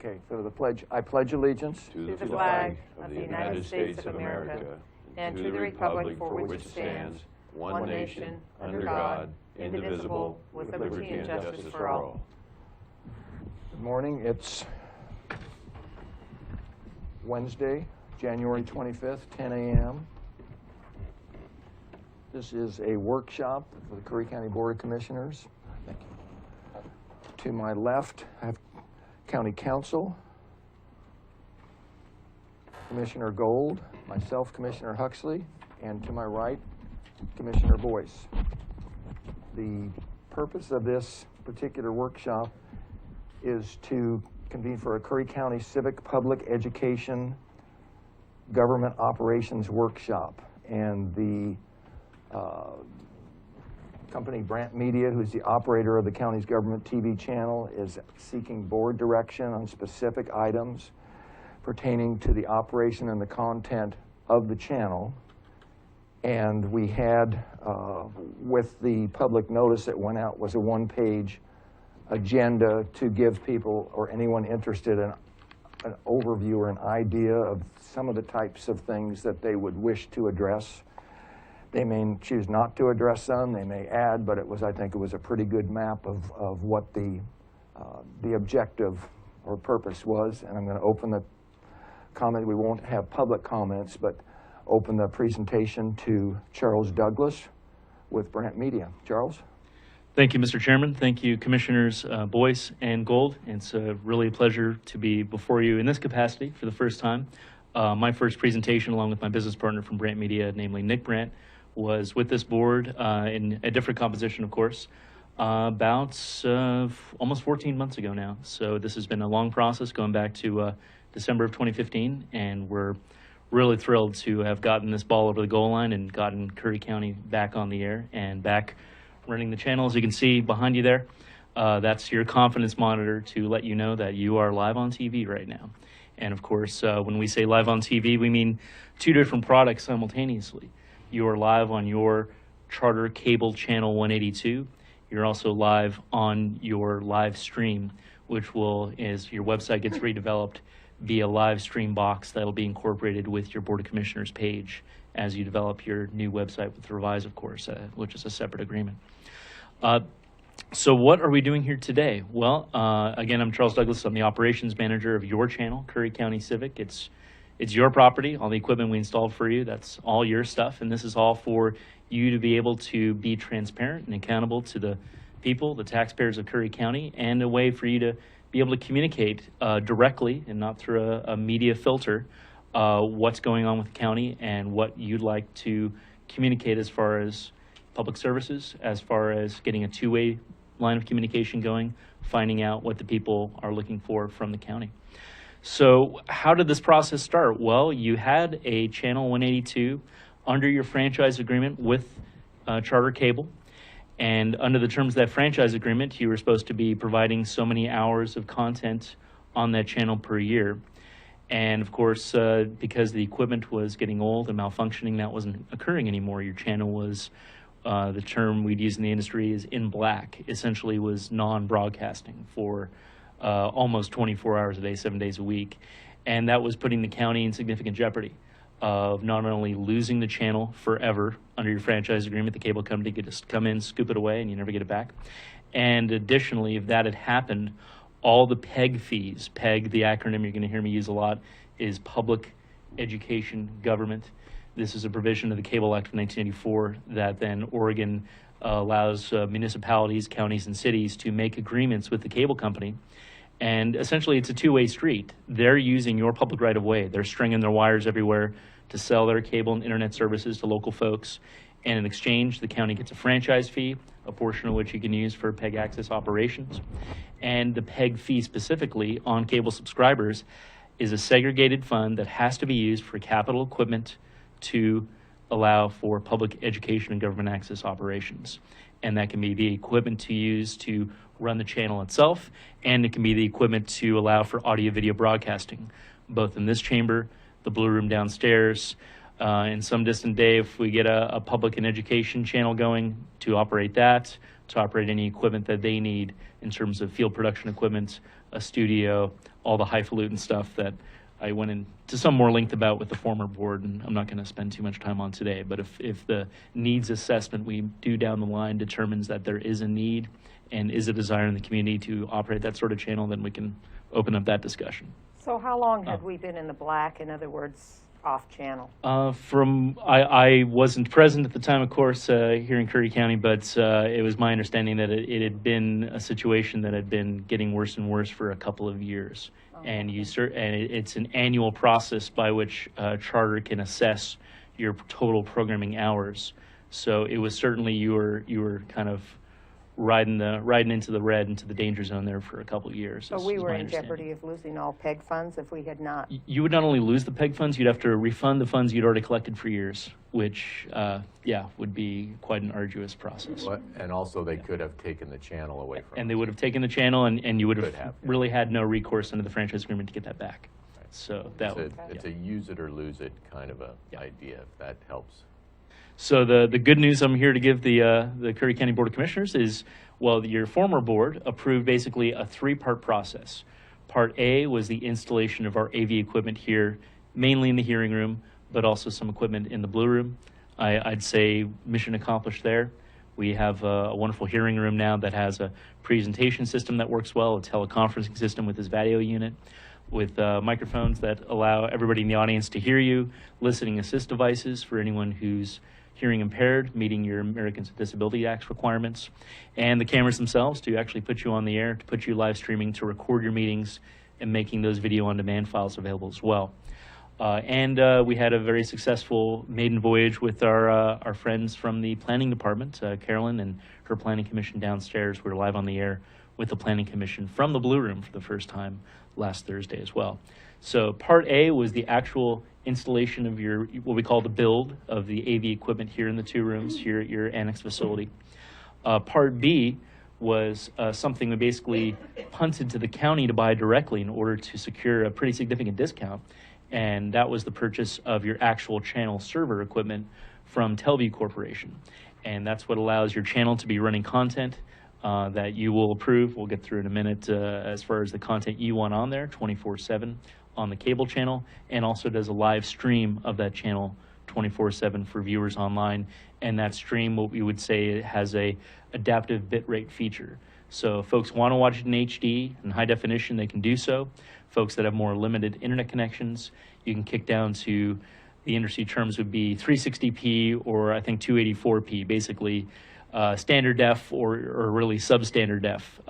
Okay, so the pledge, I pledge allegiance to the flag of the United States of America and to the republic for which it stands, one nation, under God, indivisible, with liberty and justice for all. Good morning. It's Wednesday, January 25th, 10 a.m. This is a workshop for the Curry County Board of Commissioners. Thank you. To my left, I have County Council, Commissioner Gold, myself, Commissioner Huxley, and to my right, Commissioner Boyce. The purpose of this particular workshop is to convene for a Curry County Civic Public Education Government Operations Workshop. And the company Brant Media, who's the operator of the county's government TV channel, is seeking board direction on specific items pertaining to the operation and the content of the channel. And we had, with the public notice that went out, was a one-page agenda to give people or anyone interested in an overview or an idea of some of the types of things that they would wish to address. They may choose not to address them, they may add, but I think it was a pretty good map of what the objective or purpose was. And I'm going to open the comment. We won't have public comments, but open the presentation to Charles Douglas with Brant Media. Charles? Thank you, Mr. Chairman. Thank you, Commissioners Boyce and Gold. It's really a pleasure to be before you in this capacity for the first time. My first presentation, along with my business partner from Brant Media, namely Nick Brant, was with this board in a different composition, of course, about almost 14 months ago now. So this has been a long process going back to December of 2015, and we're really thrilled to have gotten this ball over the goal line and gotten Curry County back on the air and back running the channel. As you can see behind you there, that's your confidence monitor to let you know that you are live on TV right now. And of course, when we say live on TV, we mean two different products simultaneously. You are live on your Charter Cable Channel 182. You're also live on your live stream, which will, as your website gets redeveloped, be a live stream box that'll be incorporated with your Board of Commissioners page as you develop your new website with Revise, of course, which is a separate agreement. So what are we doing here today? Well, again, I'm Charles Douglas. I'm the operations manager of your channel, Curry County Civic. It's your property, all the equipment we installed for you, that's all your stuff, and this is all for you to be able to be transparent and accountable to the people, the taxpayers of Curry County, and a way for you to be able to communicate directly and not through a media filter what's going on with the county and what you'd like to communicate as far as public services, as far as getting a two-way line of communication going, finding out what the people are looking for from the county. So how did this process start? Well, you had a Channel 182 under your franchise agreement with Charter Cable. And under the terms of that franchise agreement, you were supposed to be providing so many hours of content on that channel per year. And of course, because the equipment was getting old and malfunctioning, that wasn't occurring anymore. Your channel was, the term we'd use in the industry is in black, essentially was non-broadcasting for almost 24 hours a day, 7 days a week. And that was putting the county in significant jeopardy of not only losing the channel forever under your franchise agreement, the cable company could just come in, scoop it away, and you never get it back. And additionally, if that had happened, all the PEG fees, PEG, the acronym you're going to hear me use a lot, is Public Education Government. This is a provision of the Cable Act of 1984 that then Oregon allows municipalities, counties, and cities to make agreements with the cable company. And essentially, it's a two-way street. They're using your public right-of-way. They're stringing their wires everywhere to sell their cable and internet services to local folks. And in exchange, the county gets a franchise fee, a portion of which you can use for PEG access operations. And the PEG fee specifically on cable subscribers is a segregated fund that has to be used for capital equipment to allow for public education and government access operations. And that can be the equipment to use to run the channel itself, and it can be the equipment to allow for audio-video broadcasting, both in this chamber, the Blue Room downstairs, in some distant day, if we get a public and education channel going, to operate that, to operate any equipment that they need in terms of field production equipment, a studio, all the highfalutin stuff that I went into some more length about with the former board, and I'm not going to spend too much time on today. But if the needs assessment we do down the line determines that there is a need and is a desire in the community to operate that sort of channel, then we can open up that discussion. So how long had we been in the black? In other words, off channel? I wasn't present at the time, of course, here in Curry County, but it was my understanding that it had been a situation that had been getting worse and worse for a couple of years. And it's an annual process by which Charter can assess your total programming hours. So it was certainly you were kind of riding into the red, into the danger zone there for a couple of years. So we were in jeopardy of losing all PEG funds if we had not. You would not only lose the PEG funds, you'd have to refund the funds you'd already collected for years, which, would be quite an arduous process. And also they could have taken the channel away from And they would have taken the channel, and you would have have, really had no recourse under the franchise agreement to get that back. Right. So that it's a use it or lose it kind of a idea, if that helps. So the good news I'm here to give the Curry County Board of Commissioners is, well, your former board approved basically a 3-part process. Part A was the installation of our AV equipment here, mainly in the hearing room, but also some equipment in the blue room. I'd say mission accomplished there. We have a wonderful hearing room now that has a presentation system that works well, a teleconferencing system with this Vadio unit, with microphones that allow everybody in the audience to hear you, listening assist devices for anyone who's hearing impaired, meeting your Americans with Disabilities Act requirements, and the cameras themselves to actually put you on the air, to put you live streaming, to record your meetings, and making those video on demand files available as well. We had a very successful maiden voyage with our friends from the planning department, Carolyn and her planning commission downstairs. We were live on the air with the planning commission from the blue room for the first time last Thursday as well. So part A was the actual installation of your, what we call the build of the AV equipment here in the 2 rooms here at your annex facility. Part B was something we basically punted to the county to buy directly in order to secure a pretty significant discount. And that was the purchase of your actual channel server equipment from Telview Corporation. And that's what allows your channel to be running content that you will approve. We'll get through in a minute as far as the content you want on there 24/7 on the cable channel, and also does a live stream of that channel 24/7 for viewers online. And that stream, what we would say, has a adaptive bitrate feature. So if folks want to watch it in HD and high definition, they can do so. Folks that have more limited internet connections, you can kick down to, the industry terms would be 360p or I think 284p, basically standard def or really substandard def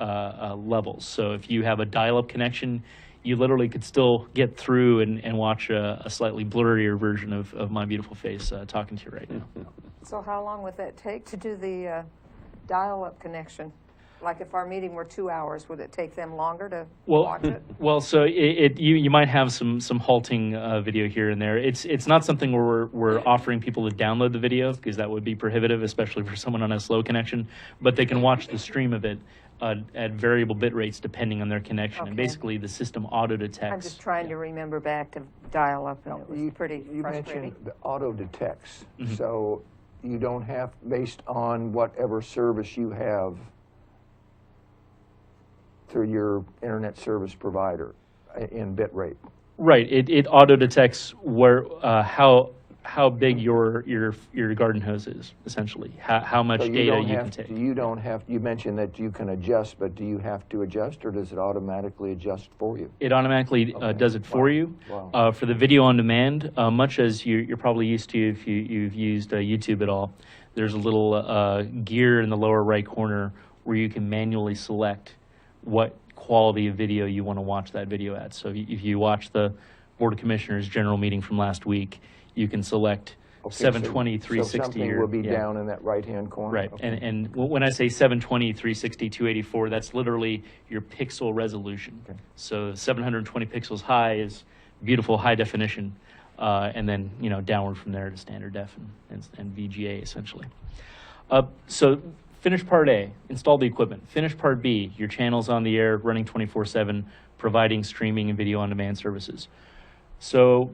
levels. So if you have a dial-up connection, you literally could still get through and watch a slightly blurrier version of my beautiful face talking to you right now. So how long would that take to do the dial-up connection? Like if our meeting were 2 hours, would it take them longer to watch it? Well, so you might have some halting video here and there. It's not something where we're offering people to download the video, because that would be prohibitive, especially for someone on a slow connection. But they can watch the stream of it at variable bit rates depending on their connection. And basically the system auto detects. I'm just trying to remember back to dial-up, and it was pretty You frustrating. mentioned the auto detects, so you don't have, based on whatever service you have through your internet service provider in bit rate. Right. It auto detects where how big your garden hose is, essentially. How much data you can take. You mentioned that you can adjust, but do you have to adjust, or does it automatically adjust for you? It automatically does it for you. Wow. For the video on demand, much as you're probably used to if you've used YouTube at all, there's a little gear in the lower right corner where you can manually select what quality of video you want to watch that video at. So if you watch the Board of Commissioners general meeting from last week, you can select 720, 360. So something will be down in that right-hand corner? Right. Okay. And when I say 720, 360, 284, that's literally your pixel resolution. Okay. So 720 pixels high is beautiful high definition, and then downward from there to standard def and VGA essentially. So finish part A, install the equipment. Finish part B, your channel's on the air, running 24/7, providing streaming and video on demand services. So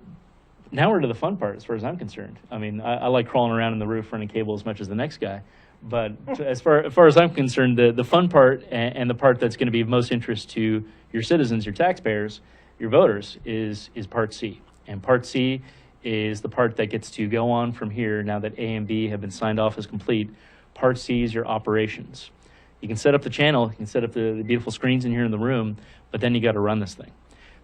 now we're to the fun part as far as I'm concerned. I mean, I like crawling around in the roof running cable as much as the next guy, But as far as I'm concerned, the fun part and the part that's going to be of most interest to your citizens, your taxpayers, your voters is Part C. And Part C is the part that gets to go on from here now that A and B have been signed off as complete. Part C is your operations. You can set up the channel, you can set up the beautiful screens in here in the room, but then you got to run this thing.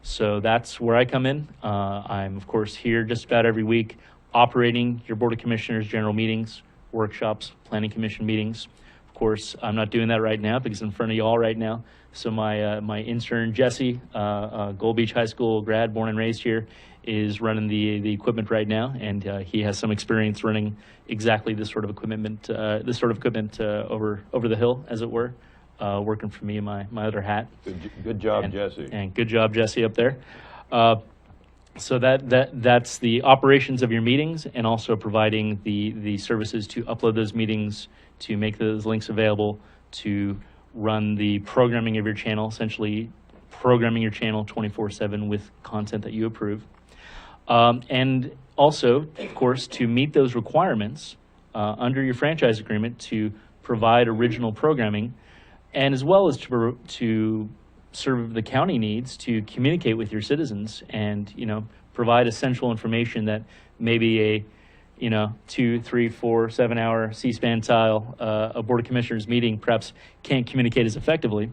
So that's where I come in. I'm, of course, here just about every week operating your Board of Commissioners general meetings, workshops, planning commission meetings. Of course, I'm not doing that right now because I'm in front of you all right now. So my intern, Jesse, Gold Beach High School grad, born and raised here, is running the equipment right now, and he has some experience running exactly this sort of equipment, over the hill, as it were, working for me in my other hat. Good job, Jesse. And good job, Jesse, up there. So that's the operations of your meetings, and also providing the services to upload those meetings, to make those links available, to run the programming of your channel, essentially programming your channel 24/7 with content that you approve. And also, of course, to meet those requirements under your franchise agreement to provide original programming, and as well as to serve the county needs to communicate with your citizens and, provide essential information that maybe a 2, 3, 4, 7-hour C-SPAN style a Board of Commissioners meeting perhaps can't communicate as effectively,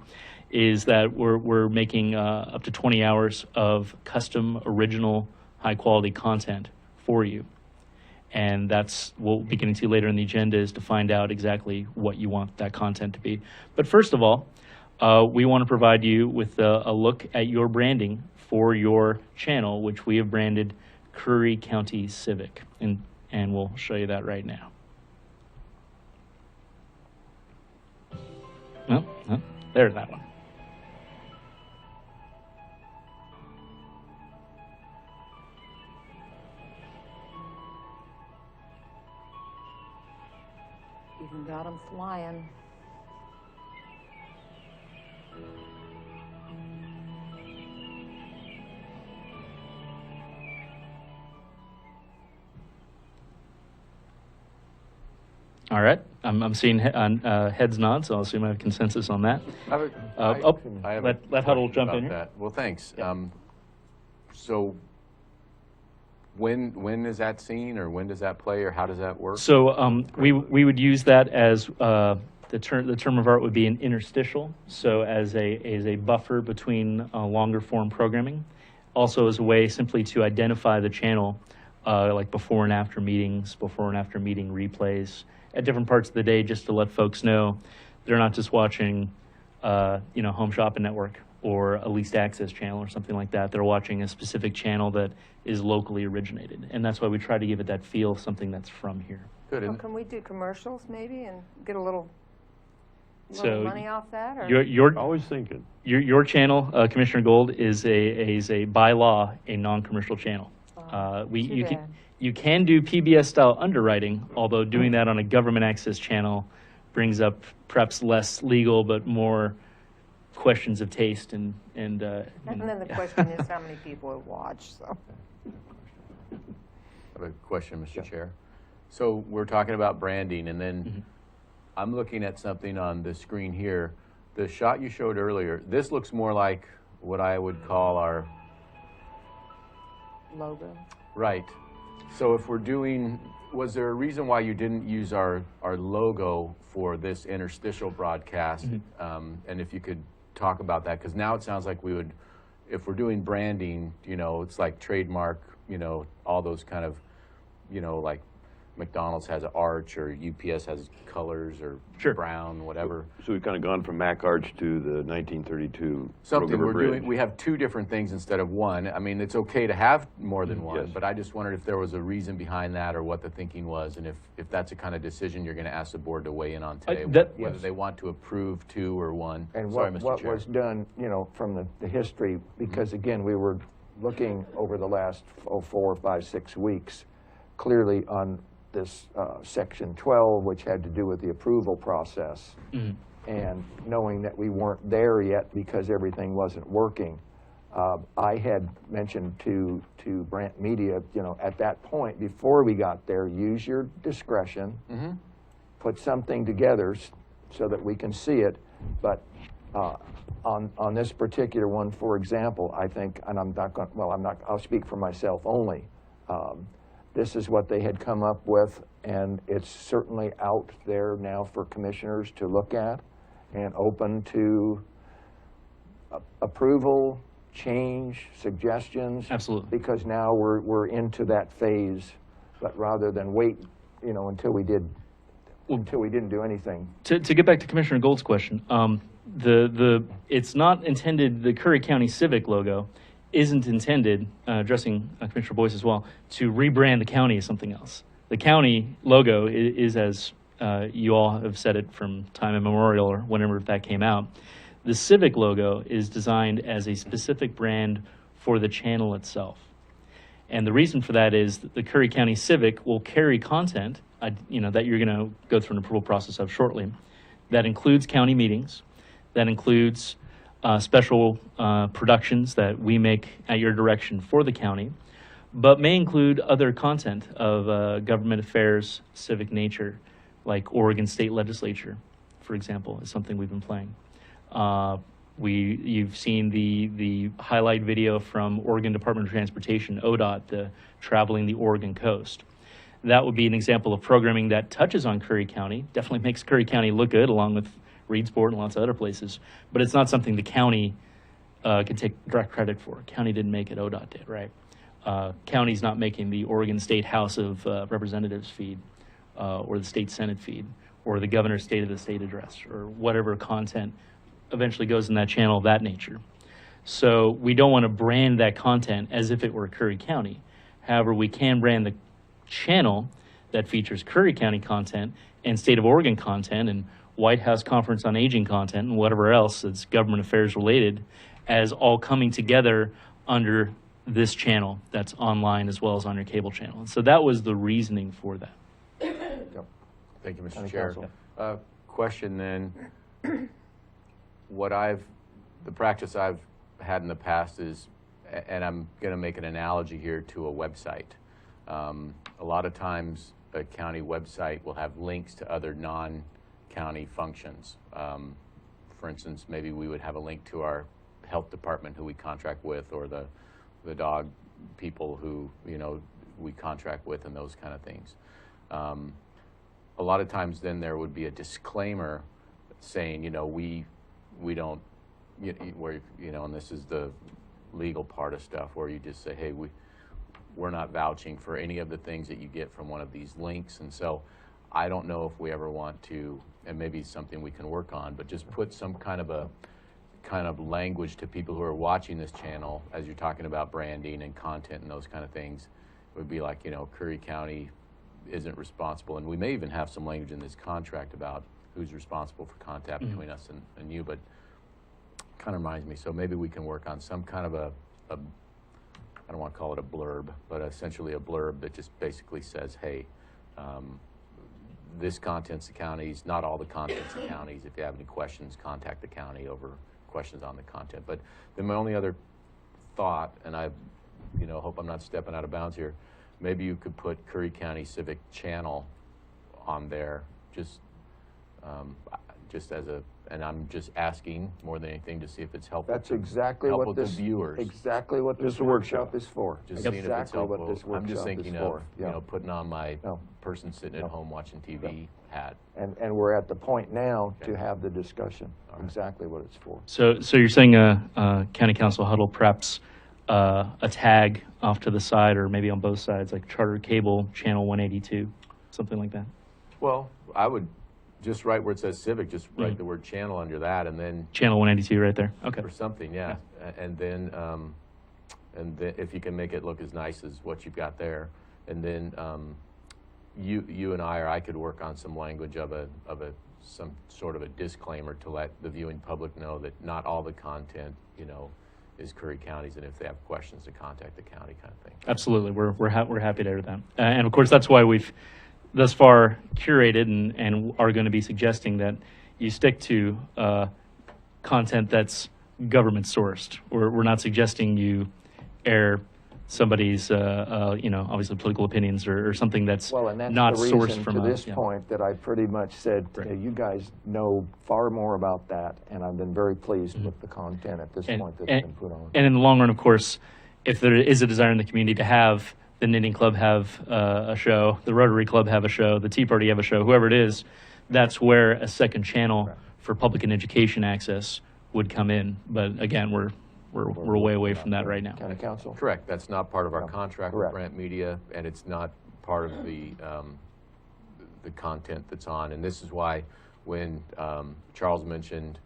is that we're making up to 20 hours of custom, original, high-quality content for you. And that's what we'll be getting to later in the agenda, is to find out exactly what you want that content to be. But first of all, we want to provide you with a look at your branding for your channel, which we have branded Curry County Civic. And we'll show you that right now. Oh, there's that one. Even got them flying. All right, I'm seeing heads nod, so I'll assume I have consensus on that. Let Huddle jump in here. That. Well, thanks. Yeah. So when is that seen, or when does that play, or how does that work? So we would use that as the term of art would be an interstitial. So as a buffer between longer form programming, also as a way simply to identify the channel, like before and after meetings, before and after meeting replays at different parts of the day, just to let folks know they're not just watching, Home Shopping Network or a leased access channel or something like that. They're watching a specific channel that is locally originated, and that's why we try to give it that feel of something that's from here. Good. Well, can we do commercials maybe and get a little So money off that? Or? Your Always thinking. your channel, Commissioner Gold, is a by law a non-commercial channel. You can do PBS style underwriting, although doing that on a government access channel brings up perhaps less legal but more questions of taste and then the question is how many people have watched. So. I have a question, Mr. Chair. So we're talking about branding, and then I'm looking at something on the screen here. The shot you showed earlier, this looks more like what I would call our Logo. Right. So if we're doing, was there a reason why you didn't use our logo for this interstitial broadcast? And if you could talk about that, because now it sounds like we would, if we're doing branding, it's like trademark, all those kind of, like McDonald's has an arch, or UPS has colors, or brown, whatever. So we've kind of gone from Mac Arch to the 1932 Something River we're Bridge. doing. We have two different things instead of one. I mean, it's okay to have more than one, Yes. but I just wondered if there was a reason behind that, or what the thinking was, and if that's a kind of decision you're going to ask the board to weigh in on today, whether they want to approve two or one. And Sorry, what Mr. Chair. was done, from the history, because again, we were looking over the last 4, 5, 6 weeks, clearly on this Section 12, which had to do with the approval process. And knowing that we weren't there yet because everything wasn't working, I had mentioned to Brant Media, at that point, before we got there, use your discretion put something together so that we can see it. But on this particular one, for example, I think, and I'm not going, well, I'll speak for myself only. This is what they had come up with, and it's certainly out there now for commissioners to look at and open to approval, change, suggestions. Absolutely. Because now we're into that phase, but rather than wait, you know, until we didn't do anything. To get back to Commissioner Gold's question, it's not intended, the Curry County Civic logo isn't intended, addressing Commissioner Boyce as well, to rebrand the county as something else. The county logo is as you all have said it from time immemorial or whenever that came out. The Civic logo is designed as a specific brand for the channel itself. And the reason for that is that the Curry County Civic will carry content, that you're going to go through an approval process of shortly, that includes county meetings, that includes special productions that we make at your direction for the county, but may include other content of government affairs, civic nature, like Oregon State Legislature, for example, is something we've been playing. You've seen the highlight video from Oregon Department of Transportation, ODOT, traveling the Oregon coast. That would be an example of programming that touches on Curry County, definitely makes Curry County look good along with Reedsport and lots of other places, but it's not something the county can take direct credit for. County didn't make it, ODOT did, right? County's not making the Oregon State House of Representatives feed, or the State Senate feed, or the Governor's State of the State address, or whatever content eventually goes in that channel of that nature. So we don't want to brand that content as if it were Curry County. However, we can brand the channel that features Curry County content and State of Oregon content and White House Conference on Aging content and whatever else that's government affairs related as all coming together under this channel that's online as well as on your cable channel. And so that was the reasoning for that. Yep. Thank you, Mr. County Chair. Council. Question then, the practice I've had in the past is, and I'm going to make an analogy here to a website. A lot of times a county website will have links to other non-county functions. For instance, maybe we would have a link to our health department who we contract with, or the dog people who, we contract with, and those kind of things. A lot of times then there would be a disclaimer saying, we don't, and this is the legal part of stuff where you just say, hey, we're not vouching for any of the things that you get from one of these links. And so I don't know if we ever want to, and maybe it's something we can work on, but just put some kind of language to people who are watching this channel as you're talking about branding and content and those kind of things. It would be like, Curry County isn't responsible, and we may even have some language in this contract about who's responsible for contact between us and you, but kind of reminds me, so maybe we can work on some kind of a I don't want to call it a blurb, but essentially a blurb that just basically says, hey, this content's the county's, not all the content's the county's. If you have any questions, contact the county over questions on the content. But then my only other thought, and I hope I'm not stepping out of bounds here, maybe you could put Curry County Civic Channel on there, just as a, and I'm just asking more than anything to see if it's helpful. That's exactly what the viewers. Exactly what this workshop is for. Just seeing if it's exactly helpful. what this workshop I'm just thinking is for. of, putting on my No. person sitting at home watching TV hat. And we're at the point now Okay. to have the discussion, right. exactly what it's for. So you're saying a county council huddle perhaps a tag off to the side or maybe on both sides, like Charter Cable Channel 182, something like that? Well, I would just write where it says Civic, just write the word channel under that, and then Channel 182 right there. Okay. or something, yeah. And then if you can make it look as nice as what you've got there, and then you and I, or I could work on some language of some sort of a disclaimer to let the viewing public know that not all the content, is Curry County's, and if they have questions to contact the county, kind of thing. Absolutely. We're happy to hear that. And of course, that's why we've thus far curated and are going to be suggesting that you stick to content that's government sourced. We're not suggesting you air somebody's, obviously political opinions or something that's Well, and that's not the sourced reason from to us. this Yeah. point that I pretty much said, Right. you guys know far more about that, and I've been very pleased with the content at this point that's been put on. And in the long run, of course, if there is a desire in the community to have the Knitting Club have a show, the Rotary Club have a show, the Tea Party have a show, whoever it is, that's where a second channel Right. for public and education access would come in. But again, we're way away from that right now. County Council? Correct. That's not part of our No, contract correct. with Brant Media, and it's not part of the content that's on. And this is why when Charles mentioned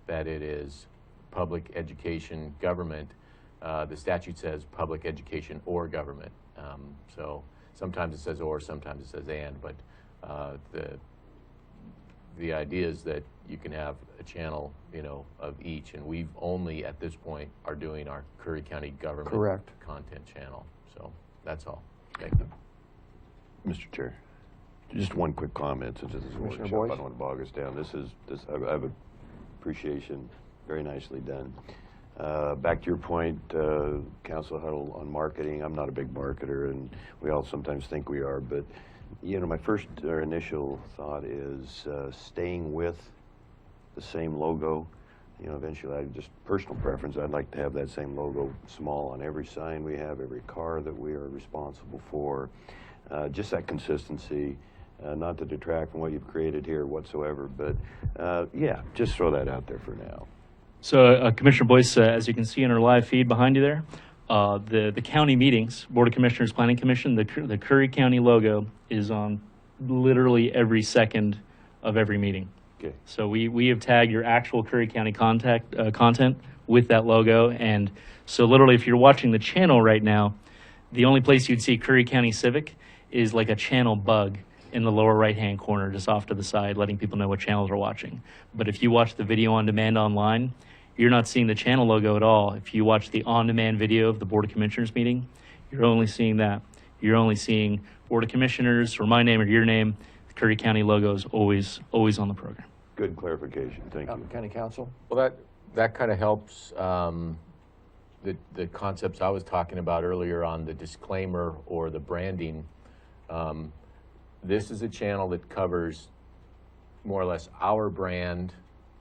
that it is public education government, the statute says public education or government. So sometimes it says or, sometimes it says and, but the idea is that you can have a channel, of each, and we've only at this point are doing our Curry County government Correct. content channel. So that's all. Thank you. Mr. Chair, just one quick comment since this is a Commissioner workshop. I Boyce? don't want to bog us down. I have appreciation, very nicely done. Back to your point, Council Huddle on marketing. I'm not a big marketer, and we all sometimes think we are, but my first or initial thought is staying with the same logo. Eventually, just personal preference, I'd like to have that same logo small on every sign we have, every car that we are responsible for. Just that consistency, not to detract from what you've created here whatsoever, but yeah, just throw that out there for now. So Commissioner Boyce, as you can see in our live feed behind you there, the county meetings, Board of Commissioners, Planning Commission, the Curry County logo is on literally every second of every meeting. Okay. So we have tagged your actual Curry County content with that logo. And so literally if you're watching the channel right now, the only place you'd see Curry County Civic is like a channel bug in the lower right-hand corner, just off to the side, letting people know what channels are watching. But if you watch the video on demand online, you're not seeing the channel logo at all. If you watch the on-demand video of the Board of Commissioners meeting, you're only seeing that. You're only seeing Board of Commissioners or my name or your name. The Curry County logo is always on the program. Good clarification. Thank you. County Council? Well, that kind of helps the concepts I was talking about earlier on the disclaimer or the branding. This is a channel that covers more or less our brand,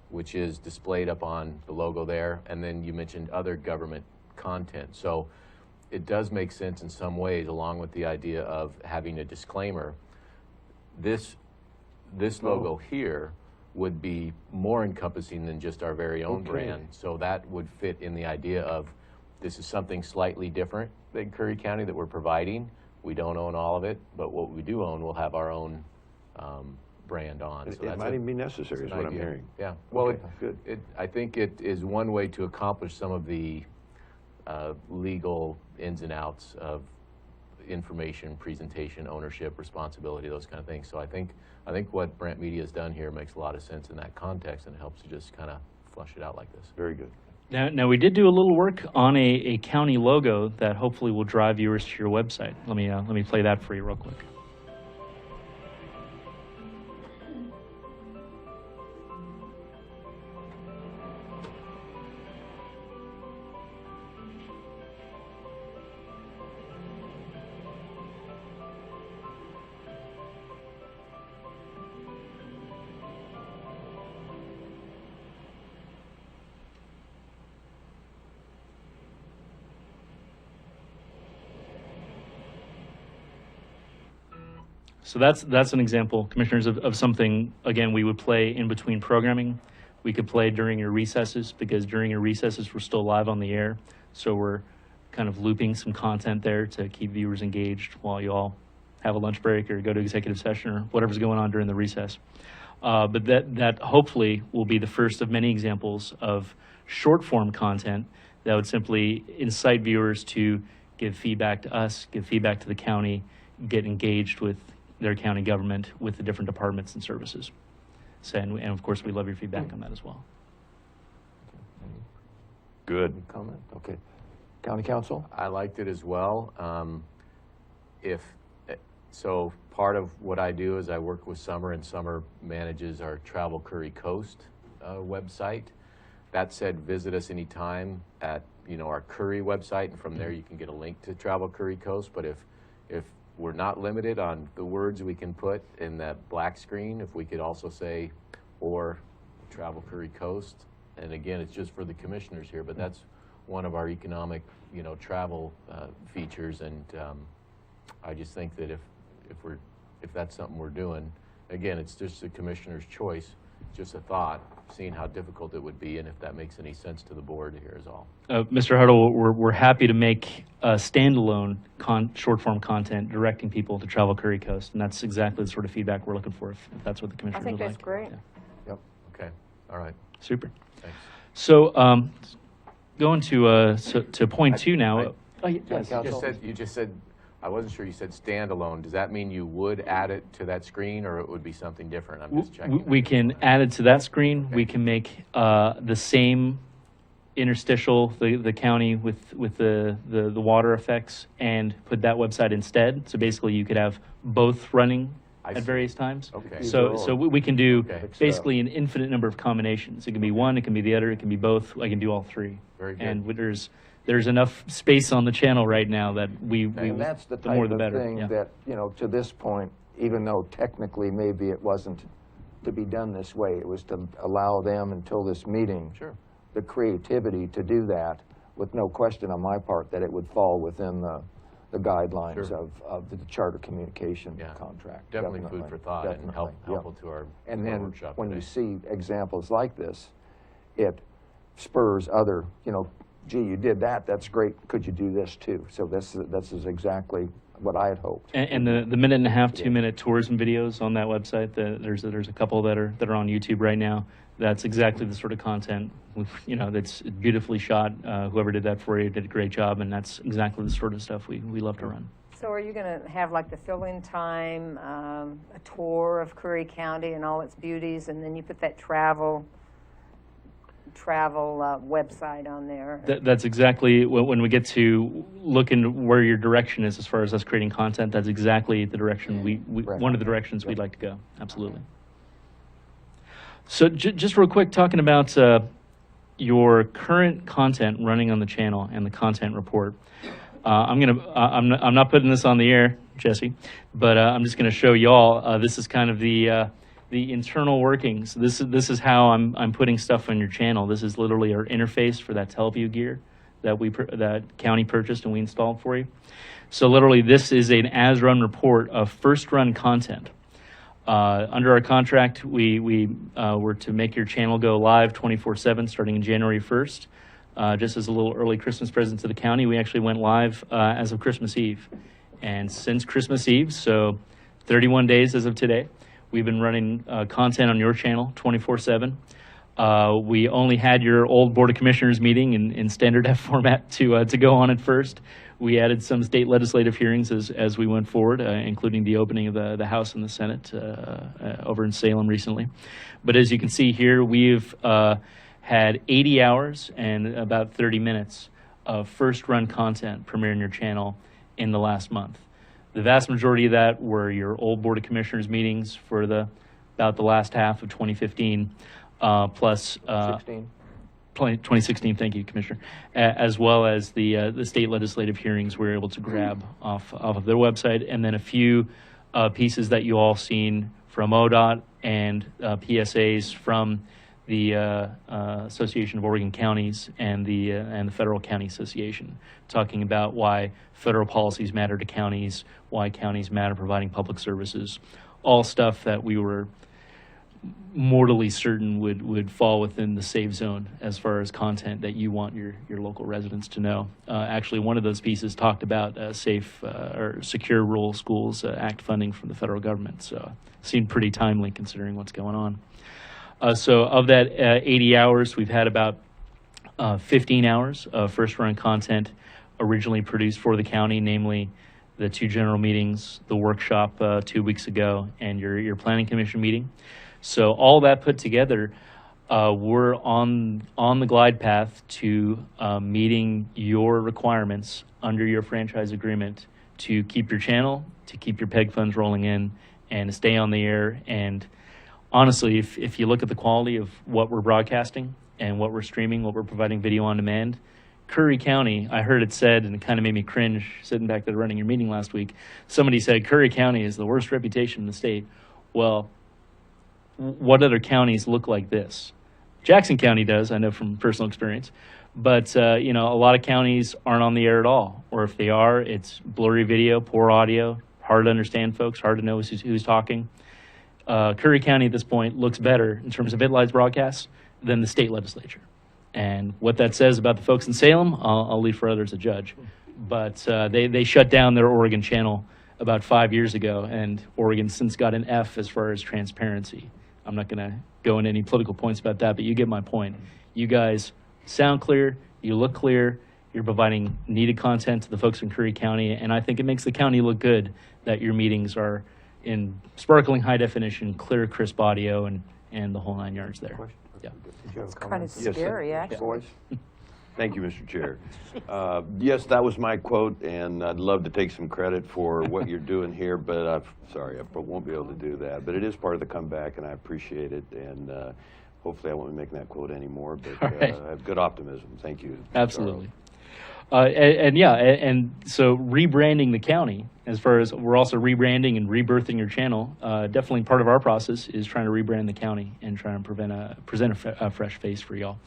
which is displayed up on the logo there, and then you mentioned other government content. So it does make sense in some ways, along with the idea of having a disclaimer. This logo here would be more encompassing than just our very own brand. So that would fit in the idea of this is something slightly different than Curry County that we're providing. We don't own all of it, but what we do own, we'll have our own brand on. So It might even be necessary, is what I'm hearing. Yeah. Well, Okay, good. I think it is one way to accomplish some of the legal ins and outs of information, presentation, ownership, responsibility, those kind of things. So I think what Brant Media has done here makes a lot of sense in that context, and it helps to just kind of flush it out like this. Very good. Now we did do a little work on a county logo that hopefully will drive viewers to your website. Let me play that for you real quick. So that's an example, commissioners, of something, again, we would play in between programming. We could play during your recesses, because during your recesses, we're still live on the air. So we're kind of looping some content there to keep viewers engaged while you all have a lunch break or go to executive session or whatever's going on during the recess. But that hopefully will be the first of many examples of short form content that would simply incite viewers to give feedback to us, give feedback to the county, get engaged with their county government, with the different departments and services. So, and of course, we love your feedback on that as well. Good. Any comment? Okay. County Council? I liked it as well. So part of what I do is I work with Summer, and Summer manages our Travel Curry Coast website. That said, visit us anytime at our Curry website, and from there you can get a link to Travel Curry Coast. But if we're not limited on the words we can put in that black screen, if we could also say, or Travel Curry Coast, and again, it's just for the commissioners here, but that's one of our economic, travel features, and I just think that if that's something we're doing, again, it's just the commissioner's choice, just a thought, seeing how difficult it would be, and if that makes any sense to the board here is all. Mr. Huddle, we're happy to make standalone short-form content directing people to Travel Curry Coast, and that's exactly the sort of feedback we're looking for, if that's what the commissioners would like. I think that's great. Yeah. Yep. Okay, all right, Super. thanks. So going to point two now. Yes. You just said, I wasn't sure, you said standalone. Does that mean you would add it to that screen, or it would be something different? I'm just checking. We can add it to that screen. Okay. We can make the same interstitial, the county with the water effects, and put that website instead. So basically you could have both running at various times. Okay. So we can do Okay. basically an infinite number of combinations. It can be one, it can be the other, it can be both. I can do all three. Very good. And there's enough space on the channel right now that And that's the type more the of better. thing Yeah. that, to this point, even though technically maybe it wasn't to be done this way, it was to allow them until this meeting, Sure. the creativity to do that, with no question on my part that it would fall within the guidelines Sure. of the charter communication Yeah. contract. Definitely food for thought and helpful to our And then workshop when today. you see examples like this, it spurs other, gee, you did that, that's great, could you do this too? So this is exactly what I had hoped. And the minute and a half, 2-minute tourism videos on that website, there's a couple that are on YouTube right now. That's exactly the sort of content, that's beautifully shot. Whoever did that for you did a great job, and that's exactly the sort of stuff we love to run. So are you going to have like the fill-in time, a tour of Curry County and all its beauties, and then you put that travel website on there? That's exactly when we get to looking where your direction is as far as us creating content. That's exactly the direction one of the directions we'd like to go. Absolutely. So just real quick, talking about your current content running on the channel and the content report. I'm not putting this on the air, Jesse, but I'm just going to show y'all. This is kind of the internal workings. This is how I'm putting stuff on your channel. This is literally our interface for that TeleView gear that county purchased and we installed for you. So literally, this is an as-run report of first-run content. Under our contract, we were to make your channel go live 24/7 starting in January 1st. Just as a little early Christmas present to the county, we actually went live as of Christmas Eve. And since Christmas Eve, so 31 days as of today, we've been running content on your channel 24/7. We only had your old Board of Commissioners meeting in standard F format to go on at first. We added some state legislative hearings as we went forward, including the opening of the House and the Senate over in Salem recently. But as you can see here, we've had 80 hours and about 30 minutes of first-run content premiering your channel in the last month. The vast majority of that were your old Board of Commissioners meetings for about the last half of 2015, plus 2016, thank you, Commissioner, as well as the state legislative hearings we were able to grab off of their website, and then a few pieces that you all seen from ODOT and PSAs from the Association of Oregon Counties and the Federal County Association, talking about why federal policies matter to counties, why counties matter providing public services, all stuff that we were mortally certain would fall within the safe zone as far as content that you want your local residents to know. Actually, one of those pieces talked about safe or secure rural schools act funding from the federal government, so seemed pretty timely considering what's going on. So of that 80 hours, we've had about 15 hours of first-run content originally produced for the county, namely the 2 general meetings, the workshop 2 weeks ago, and your planning commission meeting. So all that put together, we're on the glide path to meeting your requirements under your franchise agreement to keep your channel, to keep your PEG funds rolling in, and to stay on the air. And honestly, if you look at the quality of what we're broadcasting and what we're streaming, what we're providing video on demand, Curry County, I heard it said, and it kind of made me cringe sitting back there running your meeting last week. Somebody said Curry County is the worst reputation in the state. Well, what other counties look like this? Jackson County does, I know from personal experience. But, you know, a lot of counties aren't on the air at all. Or if they are, it's blurry video, poor audio, hard to understand folks, hard to know who's talking. Curry County at this point looks better in terms of VitLive's broadcasts than the state legislature. And what that says about the folks in Salem, I'll leave for others to judge. But they shut down their Oregon channel about 5 years ago, and Oregon since got an F as far as transparency. I'm not going to go into any political points about that, but you get my point. You guys sound clear, you look clear, you're providing needed content to the folks in Curry County, and I think it makes the county look good that your meetings are in sparkling high definition, clear, crisp audio, and the whole 9 yards there. Yeah. It's Kind of scary, actually. Thank you, Mr. Chair. Yes, that was my quote, and I'd love to take some credit for what you're doing here, but sorry, I won't be able to do that. But it is part of the comeback, and I appreciate it, and hopefully I won't be making that quote anymore, but right. I have good optimism. Thank you. Absolutely. And so rebranding the county, as far as we're also rebranding and rebirthing your channel, definitely part of our process is trying to rebrand the county and trying to present a fresh face for y'all.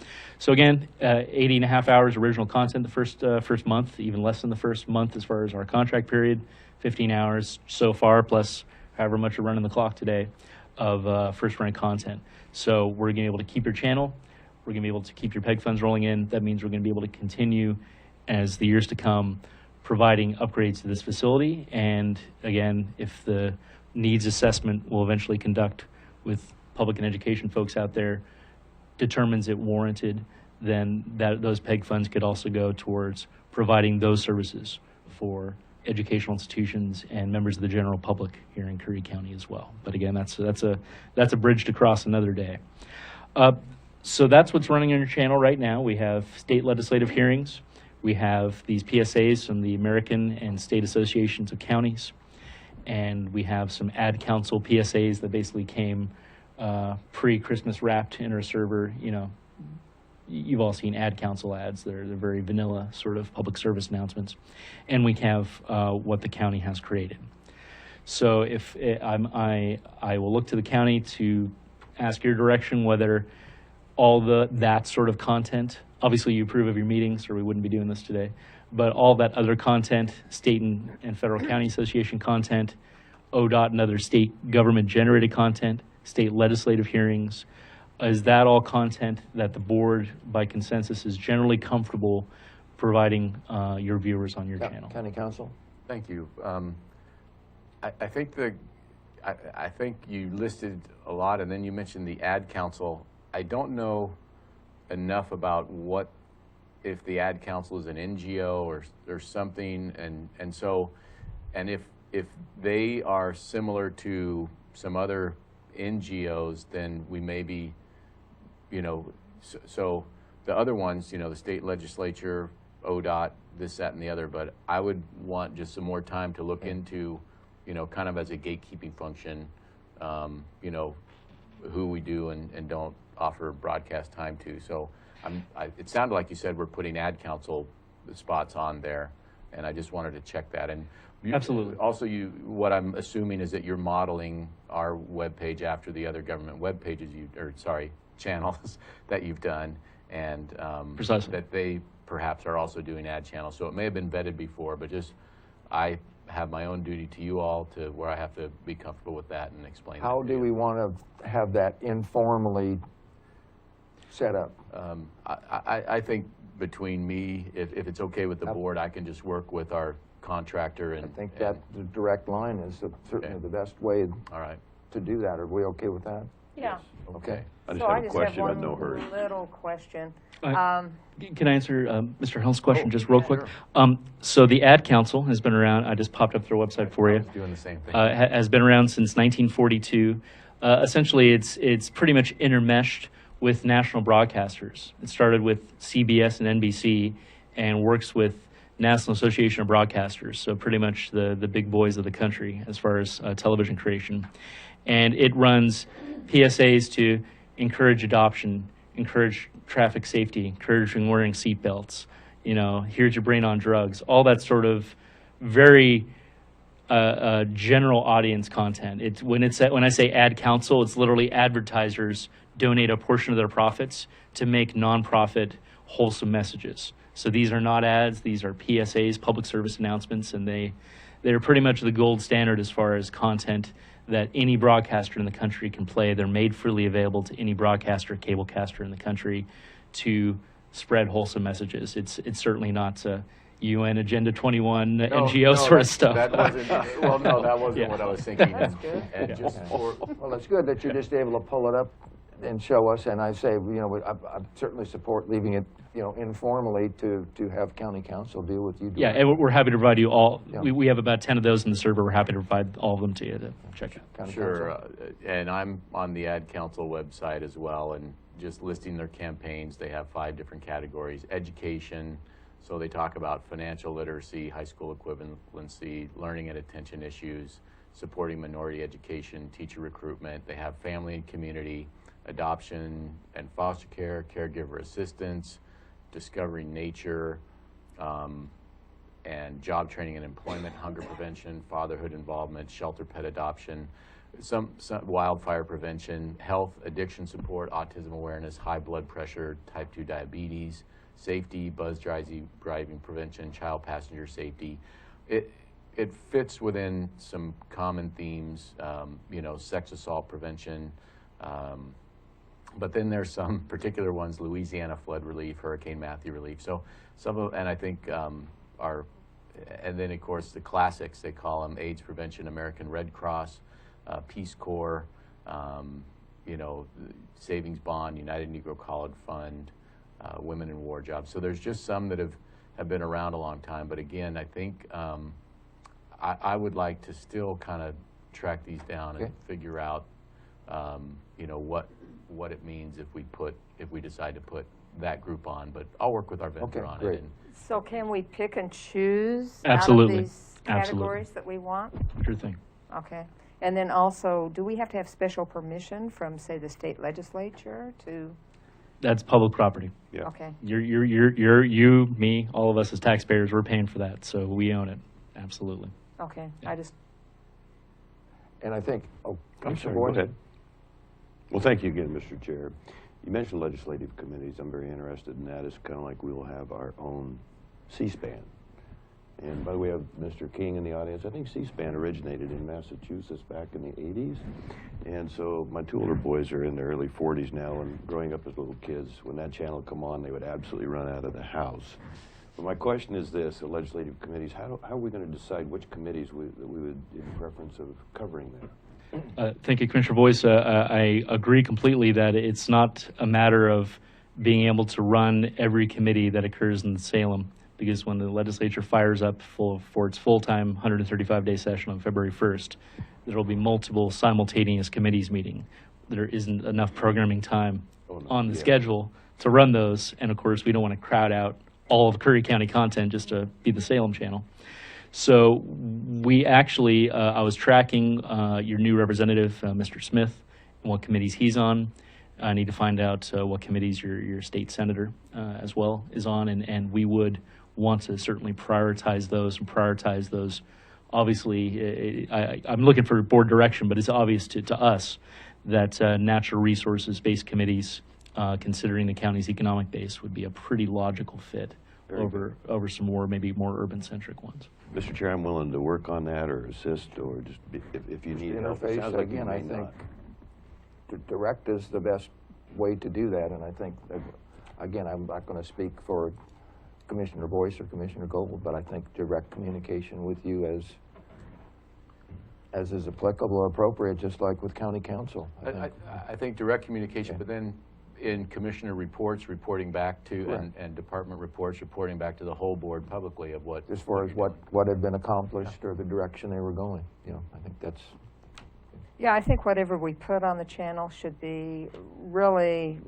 So again, 80.5 hours original content the first month, even less than the first month as far as our contract period, 15 hours so far, plus however much we're running the clock today of first-run content. So we're going to be able to keep your channel. We're going to be able to keep your PEG funds rolling in. That means we're going to be able to continue as the years to come, providing upgrades to this facility. And again, if the needs assessment we'll eventually conduct with public and education folks out there determines it warranted, then those PEG funds could also go towards providing those services for educational institutions and members of the general public here in Curry County as well. But again, that's a bridge to cross another day. So that's what's running on your channel right now. We have state legislative hearings. We have these PSAs from the American and State Associations of Counties, and we have some ad council PSAs that basically came pre-Christmas wrapped in our server. You know, you've all seen ad council ads. They're very vanilla sort of public service announcements, and we have what the county has created. So if I will look to the county to ask your direction whether all that sort of content. Obviously, you approve of your meetings, or we wouldn't be doing this today. But all that other content, state and federal county association content, ODOT and other state government-generated content, state legislative hearings, is that all content that the board, by consensus, is generally comfortable providing your viewers on your channel? County Council? Thank you. I think you listed a lot, and then you mentioned the ad council. I don't know enough about what, if the ad council is an NGO or something, and so, and if they are similar to some other NGOs, then we may be, you know, so the other ones, you know, the state legislature, ODOT, this, that, and the other, but I would want just some more time to look into, you know, kind of as a gatekeeping function, you know, who we do and don't offer broadcast time to. So it sounded like you said we're putting ad council spots on there, and I just wanted to check that. And Absolutely. Also, what I'm assuming is that you're modeling our webpage after the other government web pages channels that you've done, and Precisely. that they perhaps are also doing ad channels. So it may have been vetted before, but just I have my own duty to you all to where I have to be comfortable with that and explain. How do we want to have that informally set up? I think between me, if it's okay with the board, I can just work with our contractor and I think that the direct line is certainly the best way all right. to do that. Are we okay with that? Yeah. Okay. I just So have a question, have but no one hurry. little question. Can I answer Mr. Hell's question just real quick? sure. So the ad council has been around. I just popped up their website for I you. was doing the same thing. Has been around since 1942. Essentially, it's pretty much intermeshed with national broadcasters. It started with CBS and NBC and works with National Association of Broadcasters, so pretty much the big boys of the country as far as television creation. And it runs PSAs to encourage adoption, encourage traffic safety, encouraging wearing seatbelts, you know, here's your brain on drugs, all that sort of very general audience content. It's when I say ad counsel, it's literally advertisers donate a portion of their profits to make nonprofit wholesome messages. So these are not ads, these are PSAs, public service announcements, and they're pretty much the gold standard as far as content that any broadcaster in the country can play. They're made freely available to any broadcaster, cablecaster in the country to spread wholesome messages. It's certainly not UN Agenda 21 NGO sort of stuff. That wasn't, well, no, that wasn't Yeah. what I was thinking. That's good. And just for, Well, it's good that you're just able to pull it up and show us, and I say, you know, I certainly support leaving it, you know, informally to have county council deal with you. Yeah, and we're happy to provide you all. Yeah. We have about 10 of those in the server. We're happy to provide all of them to you to check out. County sure, council. and I'm on the Ad Council website as well, and just listing their campaigns. They have 5 different categories. Education, so they talk about financial literacy, high school equivalency, learning and attention issues, supporting minority education, teacher recruitment. They have family and community, adoption and foster care, caregiver assistance, discovering nature, and job training and employment, hunger prevention, fatherhood involvement, shelter pet adoption, some wildfire prevention, health, addiction support, autism awareness, high blood pressure, type 2 diabetes, safety, buzz driving prevention, child passenger safety. It fits within some common themes, you know, sex assault prevention, but then there's some particular ones: Louisiana flood relief, Hurricane Matthew relief. So some of, and I think and then of course the classics, they call them: AIDS prevention, American Red Cross, Peace Corps, you know, Savings Bond, United Negro College Fund, Women in War Jobs. So there's just some that have been around a long time. But again, I think I would like to still kind of track these down and figure out, you know, what it means if we decide to put that group on. But I'll work with our vendor on great. it. And So can we pick and choose Absolutely. out of these categories that we want? Sure thing. Okay. And then also, do we have to have special permission from, say, the state legislature to, That's public property. Yeah. okay. You, me, all of us as taxpayers, we're paying for that, so we own it. Absolutely. Okay, Yeah. I just, And I think, I'm Commissioner sorry, go Boyd? ahead. Well, thank you again, Mr. Chair. You mentioned legislative committees. I'm very interested in that. It's kind of like we will have our own C-SPAN. And by the way, I have Mr. King in the audience. I think C-SPAN originated in Massachusetts back in the 80s. And so my 2 older boys are in their early 40s now, and growing up as little kids, when that channel come on, they would absolutely run out of the house. But my question is this: the legislative committees, how are we going to decide which committees we would, in preference of covering that? Thank you, Commissioner Boyce. I agree completely that it's not a matter of being able to run every committee that occurs in Salem, because when the legislature fires up for its full-time 135-day session on February 1st, there will be multiple simultaneous committees meeting. There isn't enough programming time on the schedule to run those, and of course, we don't want to crowd out all of Curry County content just to be the Salem channel. So we actually, I was tracking your new representative, Mr. Smith, and what committees he's on. I need to find out what committees your state senator as well is on, and we would want to certainly prioritize those. Obviously, I'm looking for board direction, but it's obvious to us that natural resources-based committees, considering the county's economic base, would be a pretty logical fit over some maybe more urban-centric ones. Mr. Chair, I'm willing to work on that or assist, or just if you need help. It sounds Interface, like you again, I may think not. direct is the best way to do that, and I think, again, I'm not going to speak for Commissioner Boyce or Commissioner Gold, but I think direct communication with you as is applicable or appropriate, just like with county council. I think direct communication, but then in commissioner reports, reporting back to, and department reports, reporting back to the whole board publicly of what. As far as what had been accomplished or the direction they were going, you know, I think that's. yeah, I think whatever we put on the channel should be really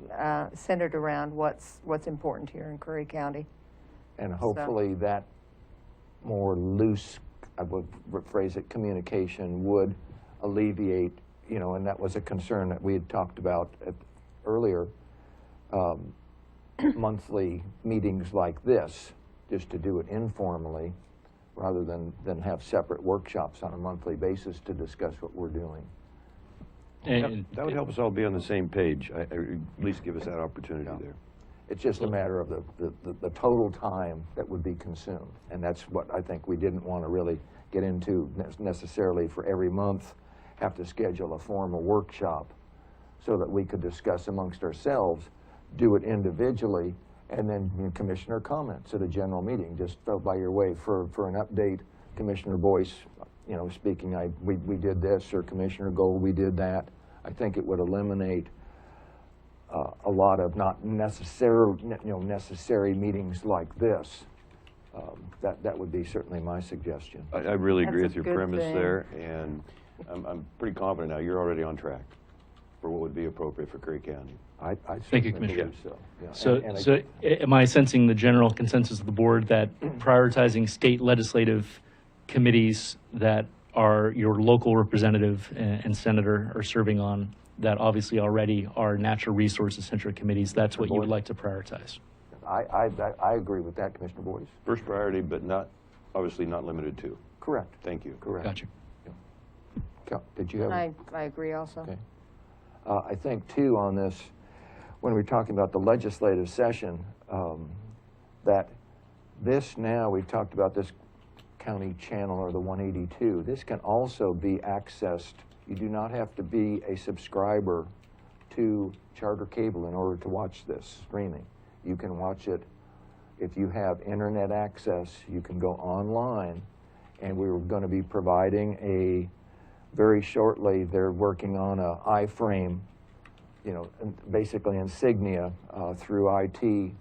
centered around what's important here in Curry County. And hopefully that more loose, I would phrase it, communication would alleviate, you know, and that was a concern that we had talked about earlier, monthly meetings like this, just to do it informally rather than have separate workshops on a monthly basis to discuss what we're doing. That would help us all be on the same page, at least give us that opportunity there. It's just a matter of the total time that would be consumed. And that's what I think we didn't want to really get into necessarily for every month, have to schedule a formal workshop so that we could discuss amongst ourselves, do it individually, and then commissioner comments at a general meeting. Just felt by your way for an update, Commissioner Boyce, speaking, we did this, or Commissioner Gold, we did that. I think it would eliminate a lot of not necessary meetings like this. That would be certainly my suggestion. I really agree That's with a your good premise thing. there, and I'm pretty confident now you're already on track for what would be appropriate for Curry County. I Thank you, certainly Commissioner. believe so. Yeah. So am I sensing the general consensus of the board that prioritizing state legislative committees that are your local representative and senator are serving on, that obviously already are natural resources centric committees, that's what you would like to prioritize? I agree with that, Commissioner Boyce. First priority, but obviously not limited to. Correct. Thank you. Correct. Gotcha. Did you have? I agree also. Okay. I think too on this, when we're talking about the legislative session, that this now, we've talked about this county channel or the 182, this can also be accessed. You do not have to be a subscriber to Charter Cable in order to watch this streaming. You can watch it if you have internet access. You can go online, and we're going to be providing very shortly, they're working on a iframe, basically insignia through IT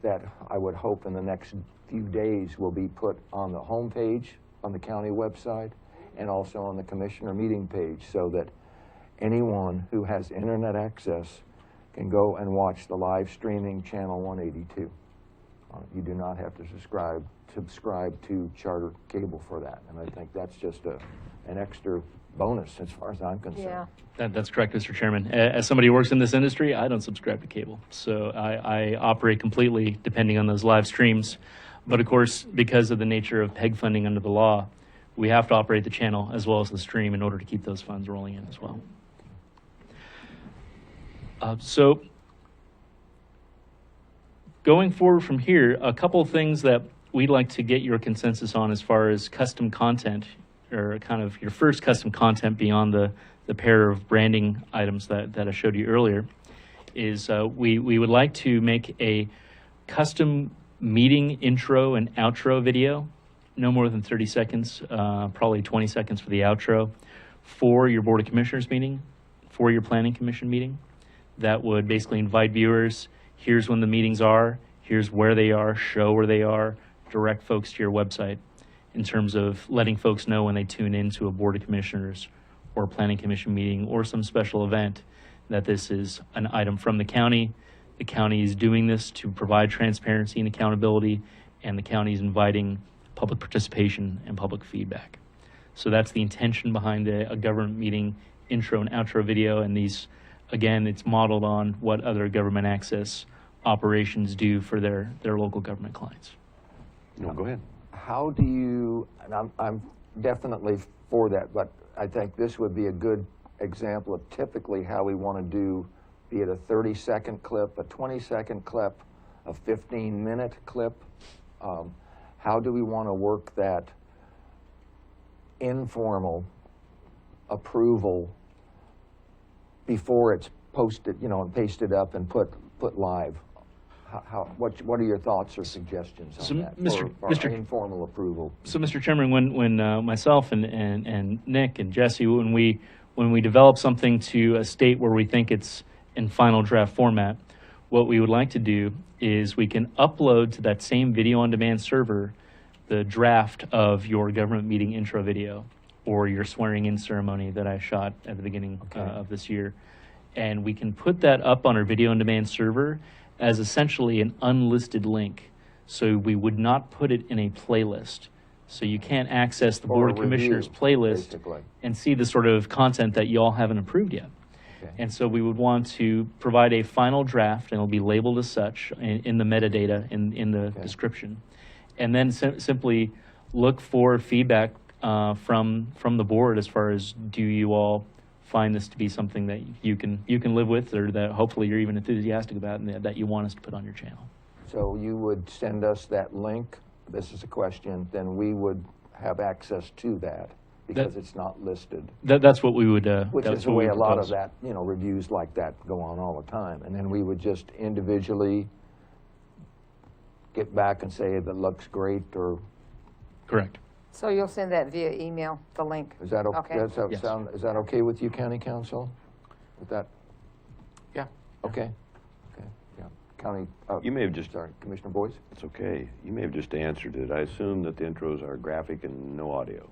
that I would hope in the next few days will be put on the homepage on the county website and also on the commissioner meeting page, so that anyone who has internet access can go and watch the live streaming channel 182. You do not have to subscribe to Charter Cable for that, and I think that's just an extra bonus as far as I'm concerned. Yeah. That's correct, Mr. Chairman. As somebody who works in this industry, I don't subscribe to cable. So I operate completely depending on those live streams. But of course, because of the nature of PEG funding under the law, we have to operate the channel as well as the stream in order to keep those funds rolling in as well. So going forward from here, a couple of things that we'd like to get your consensus on as far as custom content, or kind of your first custom content beyond the pair of branding items that I showed you earlier, is we would like to make a custom meeting intro and outro video, no more than 30 seconds, probably 20 seconds for the outro, for your Board of Commissioners meeting, for your Planning Commission meeting. That would basically invite viewers, here's when the meetings are, here's where they are, show where they are, direct folks to your website, in terms of letting folks know when they tune into a Board of Commissioners or a Planning Commission meeting or some special event that this is an item from the county. The county is doing this to provide transparency and accountability, and the county is inviting public participation and public feedback. So that's the intention behind a government meeting intro and outro video, and these, again, it's modeled on what other government access operations do for their local government clients. No, go ahead. How do you, and I'm definitely for that, but I think this would be a good example of typically how we want to do, be it a 30-second clip, a 20-second clip, a 15-minute clip. How do we want to work that informal approval before it's posted, and pasted up and put live? What are your thoughts or suggestions on So, that for informal approval? So, Mr. Chairman, when myself and Nick and Jesse, when we develop something to a state where we think it's in final draft format, what we would like to do is we can upload to that same video on demand server the draft of your government meeting intro video or your swearing in ceremony that I shot at the beginning of this year. And we can put that up on our video on demand server as essentially an unlisted link. So we would not put it in a playlist. So you can't access the Board of Commissioners playlist basically, and see the sort of content that y'all haven't approved yet. Okay. And so we would want to provide a final draft, and it'll be labeled as such in the metadata, in the description. and then simply look for feedback from the board as far as, do you all find this to be something that you can live with, or that hopefully you're even enthusiastic about and that you want us to put on your channel. So you would send us that link, this is a question, then we would have access to that because it's not listed. That's what we would, Which that's is the what we way a would lot propose. of that, reviews like that go on all the time. And then we would just individually get back and say that looks great, or Correct. So you'll send that via email, the link? is that okay? Okay. Does that Yes. sound, is that okay with you, County Council? With that? Yeah. Okay. Okay. Yeah. County. You may have just, Sorry, Commissioner Boyce. it's okay. You may have just answered it. I assume that the intros are graphic and no audio.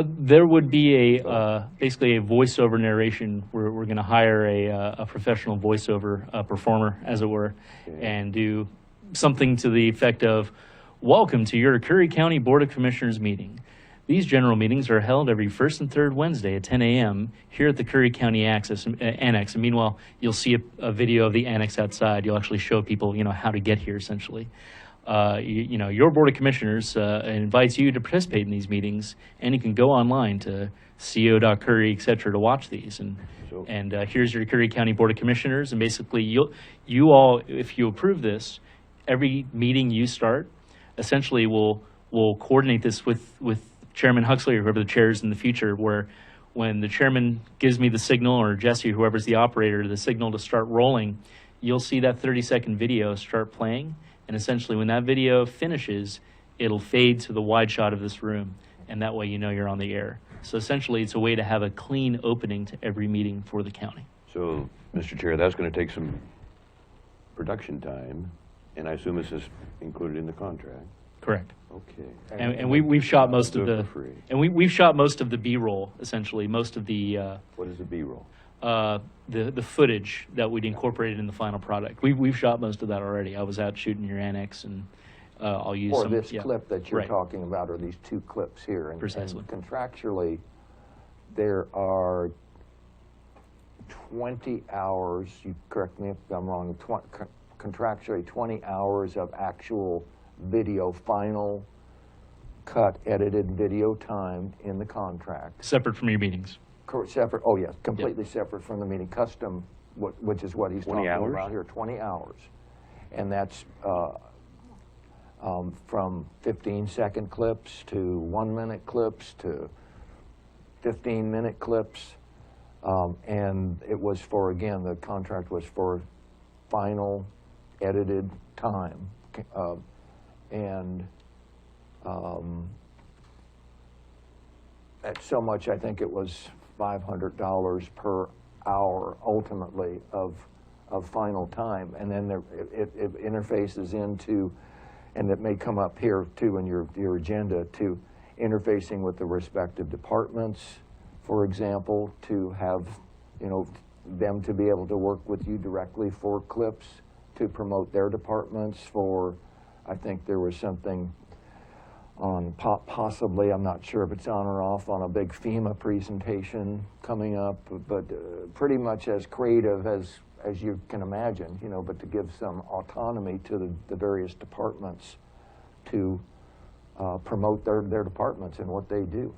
There would be a basically a voiceover narration. We're going to hire a professional voiceover performer, as it were, Okay. and do something to the effect of, "Welcome to your Curry County Board of Commissioners meeting. These general meetings are held every first and third Wednesday at 10 a.m. here at the Curry County Annex. And meanwhile, you'll see a video of the annex outside. You'll actually show people, how to get here, essentially. Your Board of Commissioners invites you to participate in these meetings, and you can go online to co.curry, et cetera, to watch these. So- And here's your Curry County Board of Commissioners, and basically you all, if you approve this, every meeting you start, essentially will coordinate this with Chairman Huxley or whoever the chair is in the future, where when the chairman gives me the signal, or Jesse, whoever's the operator, the signal to start rolling, you'll see that 30-second video start playing. And essentially when that video finishes, it'll fade to the wide shot of this room. And that way you're on the air. So essentially it's a way to have a clean opening to every meeting for the county. So, Mr. Chair, that's going to take some production time, and I assume this is included in the contract. Correct. Okay. And we've shot most of Do it the, for free. and we've shot most of the B-roll, essentially, most of the What is the B-roll? the footage that we'd incorporated in the final product. We've shot most of that already. I was out shooting your annex, and I'll use Or some. this yeah. clip that you're Right. talking about, or these two clips here. And Precisely. Contractually, there are 20 hours, you correct me if I'm wrong, contractually 20 hours of actual video, final cut, edited video time in the contract. Separate from your meetings. Separate, oh yes, completely separate from the meeting, custom, which is what he's 20 talking hours? about here, 20 hours. And that's from 15-second clips to 1-minute clips to 15-minute clips. And it was for, again, the contract was for final edited time. At so much, I think it was $500 per hour ultimately of final time. And then it interfaces into, and it may come up here too in your agenda, to interfacing with the respective departments, for example, to have, them to be able to work with you directly for clips to promote their departments for, I think there was something on possibly, I'm not sure if it's on or off, on a big FEMA presentation coming up, but pretty much as creative as you can imagine, but to give some autonomy to the various departments to promote their departments and what they do,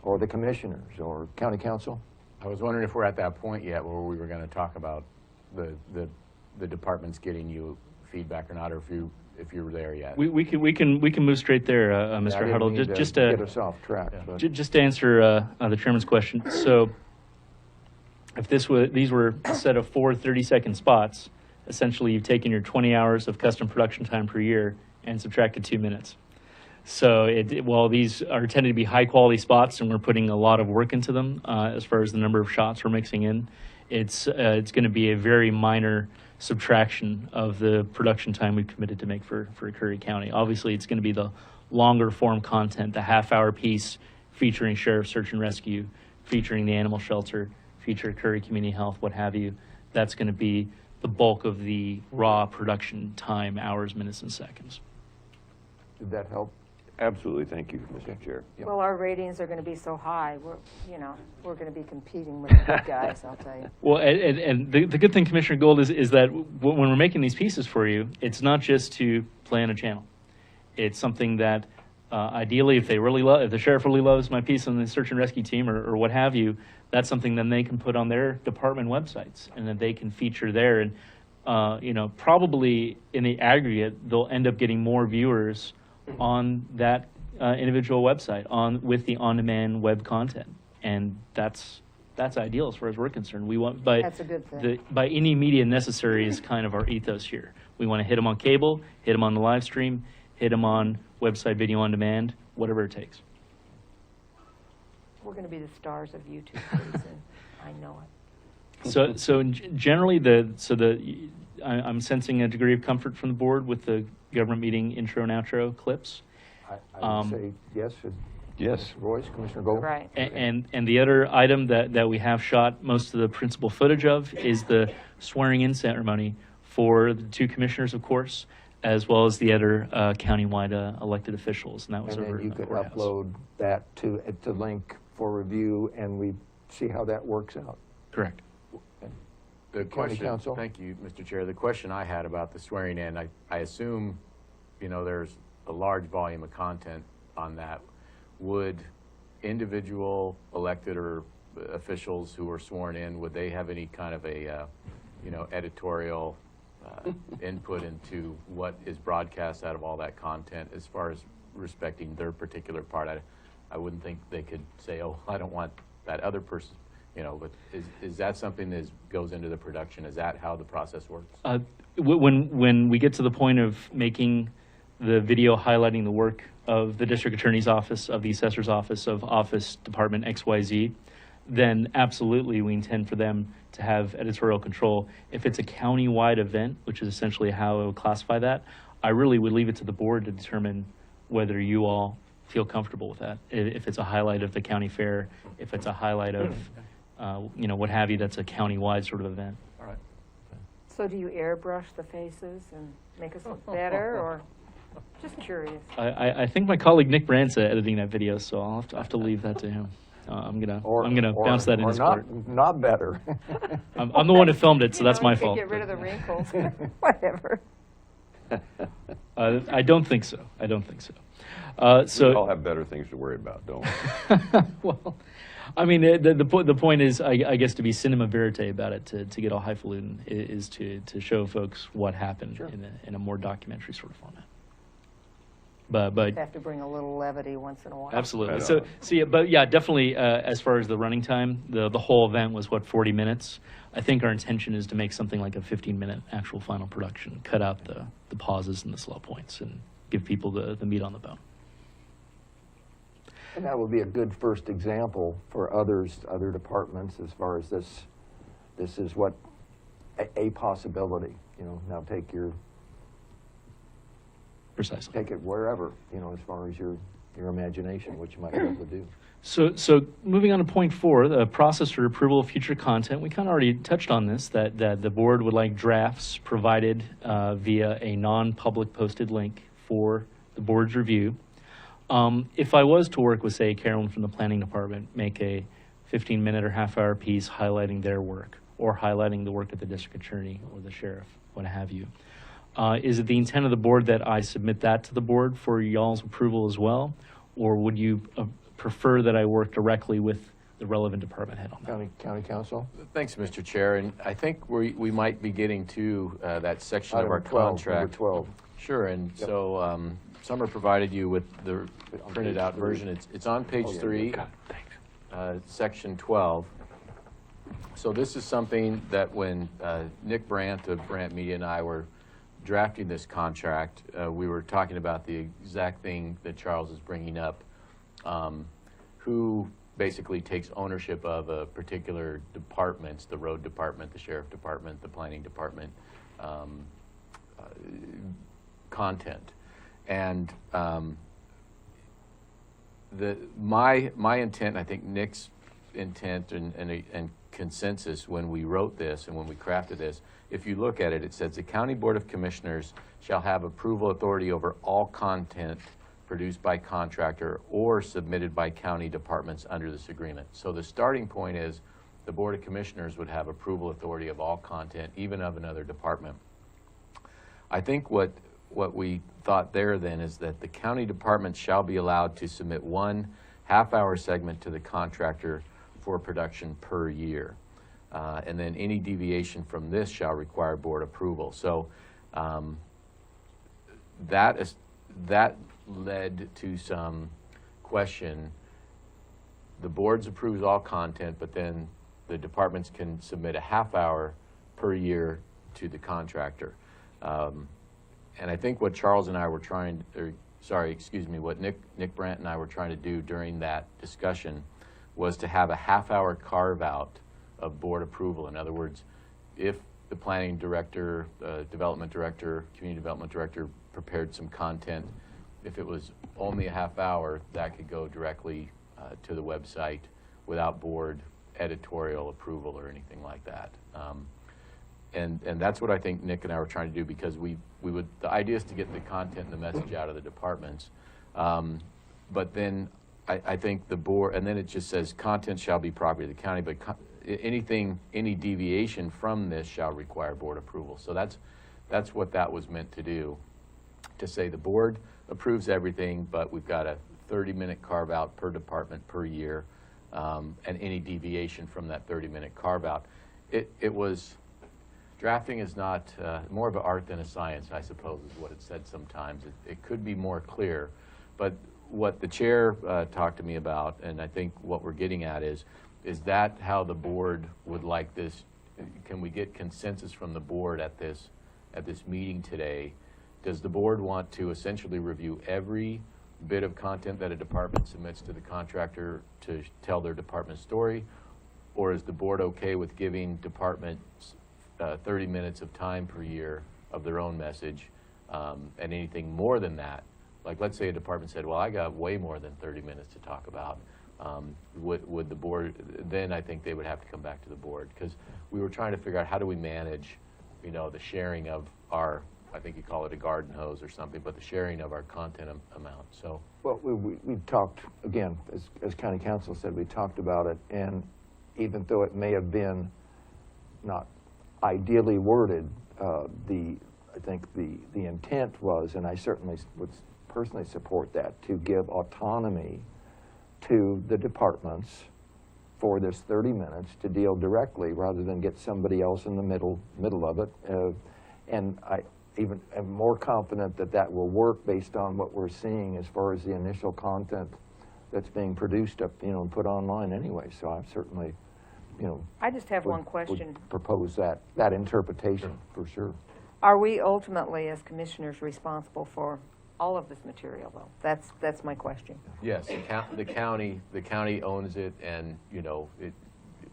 or the commissioners or county council. I was wondering if we're at that point yet where we were going to talk about the departments getting you feedback or not, or if you're there yet. We can move straight there, Mr. Huddle. Just to get us off track. But just to answer the chairman's question. So, if these were a set of 4 30-second spots, essentially you've taken your 20 hours of custom production time per year and subtracted 2 minutes. So, while these are tended to be high-quality spots, and we're putting a lot of work into them as far as the number of shots we're mixing in, it's going to be a very minor subtraction of the production time we've committed to make for Curry County. Obviously, it's going to be the longer form content, the half-hour piece featuring Sheriff Search and Rescue, featuring the animal shelter, featuring Curry Community Health, what have you. That's going to be the bulk of the raw production time, hours, minutes, and seconds. did that help? Absolutely. Thank you, Mr. Chair. Yeah. Well, our ratings are going to be so high, we're going to be competing with the big guys, I'll tell you. Well, and the good thing, Commissioner Gold, is that when we're making these pieces for you, it's not just to play on a channel. It's something that ideally, if the sheriff really loves my piece on the search and rescue team or what have you, that's something then they can put on their department websites and that they can feature there. And probably in the aggregate, they'll end up getting more viewers on that individual website with the on-demand web content, and that's ideal as far as we're concerned. We want, That's a good thing. by any media necessary is kind of our ethos here. We want to hit them on cable, hit them on the live stream, hit them on website video on demand, whatever it takes. We're going to be the stars of YouTube pretty soon. I know it. So generally, I'm sensing a degree of comfort from the board with the government meeting intro and outro clips. I would say yes. Yes. Royce, Commissioner Gold? Right. And the other item that we have shot most of the principal footage of is the swearing-in ceremony for the two commissioners, of course, as well as the other countywide elected officials, and that was And over then you in the could courthouse. upload that to link for review, and we see how that works out. Correct. The County question, Council? thank you, Mr. Chair. The question I had about the swearing in, I assume, there's a large volume of content on that. Would individual elected or officials who are sworn in, would they have any kind of a, editorial input into what is broadcast out of all that content as far as respecting their particular part? I wouldn't think they could say, oh, I don't want that other person, but is that something that goes into the production? Is that how the process works? When we get to the point of making the video highlighting the work of the district attorney's office, of the assessor's office, of office department XYZ, then absolutely we intend for them to have editorial control. If it's a county-wide event, which is essentially how I would classify that, I really would leave it to the board to determine whether you all feel comfortable with that. If it's a highlight of the county fair, if it's a highlight of, what have you, that's a county-wide sort of event. All right. So do you airbrush the faces and make us look better, or just curious? I think my colleague Nick Brandt's editing that video, so I'll have to leave that to him. I'm gonna bounce that in his court. Not better. I'm the one who filmed it, so that's my you fault. Get rid of the wrinkles, whatever. I don't think so. We all have better things to worry about, don't we? Well, I mean, the point is, I guess, to be cinema verite about it, to get all highfalutin, is to show folks what happened in a more documentary sort of format. But Have to bring a little levity once in a while. absolutely. Right But definitely, as far as the running time, the whole event was 40 minutes. I think our intention is to make something like a 15-minute actual final production, cut out the pauses and the slow points, and give people the meat on the bone. And that would be a good first example for other departments as far as this is what a possibility. Now take Precisely. it wherever, as far as your imagination, what you might be able to do. So moving on to point 4, the process for approval of future content. We kind of already touched on this, that the board would like drafts provided via a non-public posted link for the board's review. If I was to work with, say, Carolyn from the planning department, make a 15-minute or half-hour piece highlighting their work or highlighting the work of the district attorney or the sheriff, what have you, is it the intent of the board that I submit that to the board for y'all's approval as well? Or would you prefer that I work directly with the relevant department head on that? County Council? Thanks, Mr. Chair. And I think we might be getting to that section of our Item 12, contract. number 12. Sure, and so Summer provided you with the printed out version. It's on page 3, section 12. So this is something that when Nick Brandt of Brandt Media and I were drafting this contract, we were talking about the exact thing that Charles is bringing up, who basically takes ownership of a particular departments, the road department, the sheriff department, the planning department, content. And my intent, I think Nick's intent and consensus when we wrote this and when we crafted this, if you look at it, it says the County Board of Commissioners shall have approval authority over all content produced by contractor or submitted by county departments under this agreement. So the starting point is the Board of Commissioners would have approval authority of all content, even of another department. I think what what we thought there then is that the county department shall be allowed to submit 1 half-hour segment to the contractor for production per year. And then any deviation from this shall require board approval. So that led to some question. The boards approves all content, but then the departments can submit a half-hour per year to the contractor. And I think what Charles and I were what Nick Brandt and I were trying to do during that discussion was to have a half-hour carve-out of board approval. In other words, if the planning director, development director, community development director prepared some content, if it was only a half hour, that could go directly to the website without board editorial approval or anything like that. And that's what I think Nick and I were trying to do, because the idea is to get the content and the message out of the departments. But then I think the board, and then it just says content shall be property of the county, but any deviation from this shall require board approval. So that's what that was meant to do, to say the board approves everything, but we've got a 30-minute carve out per department per year, and any deviation from that 30-minute carve out. Drafting is not more of an art than a science, I suppose, is what it said sometimes. It could be more clear, but what the chair talked to me about, and I think what we're getting at is that how the board would like this? Can we get consensus from the board at this meeting today? Does the board want to essentially review every bit of content that a department submits to the contractor to tell their department story? Or is the board okay with giving departments 30 minutes of time per year of their own message, and anything more than that? Like, let's say a department said, well, I got way more than 30 minutes to talk about. Would the board, then I think they would have to come back to the board, because we were trying to figure out how do we manage, the sharing of our, I think you call it a garden hose or something, but the sharing of our content amount. So, well, we've talked, again, as county council said, we talked about it, and even though it may have been not ideally worded, I think the intent was, and I certainly would personally support that, to give autonomy to the departments for this 30 minutes to deal directly, rather than get somebody else in the middle of it. And I even am more confident that will work based on what we're seeing as far as the initial content that's being produced up, and put online anyway. So I certainly, I just have one question. would propose that interpretation for sure. Are we ultimately, as commissioners, responsible for all of this material, though? That's my question. yes, the county owns it, and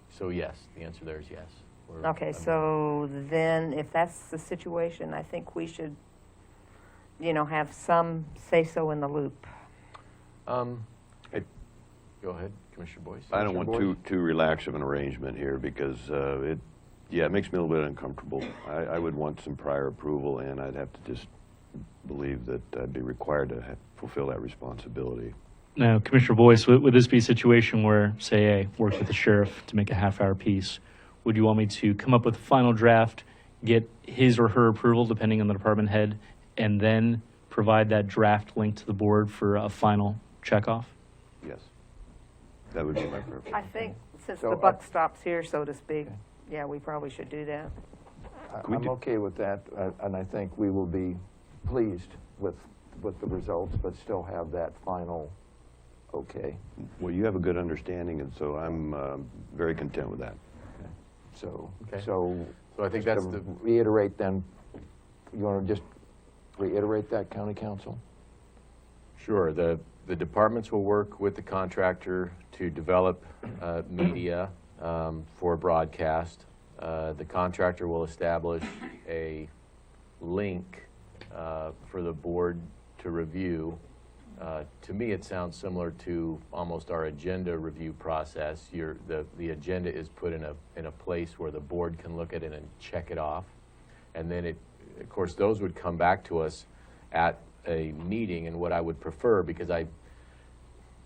so yes, the answer there is yes. Okay, so then if that's the situation, I think we should, have some say-so in the loop. Go ahead, Commissioner Boyce. I don't want too relaxed of an arrangement here, because it makes me a little bit uncomfortable. I would want some prior approval, and I'd have to just believe that I'd be required to fulfill that responsibility. Now, Commissioner Boyce, would this be a situation where, say, I worked with the sheriff to make a half-hour piece? Would you want me to come up with a final draft, get his or her approval, depending on the department head, and then provide that draft link to the board for a final checkoff? Yes, that would be my preference. I think since So, the buck stops here, so to speak, yeah, we probably should do that. I'm okay with that, and I think we will be pleased with the results, but still have that final okay. Well, you have a good understanding, and so I'm very content with that. So I think just that's to reiterate then, you want to just reiterate that, County Council? Sure. The departments will work with the contractor to develop media for broadcast. The contractor will establish a link for the board to review. To me, it sounds similar to almost our agenda review process. The agenda is put in a place where the board can look at it and check it off, and then of course, those would come back to us at a meeting. And what I would prefer, because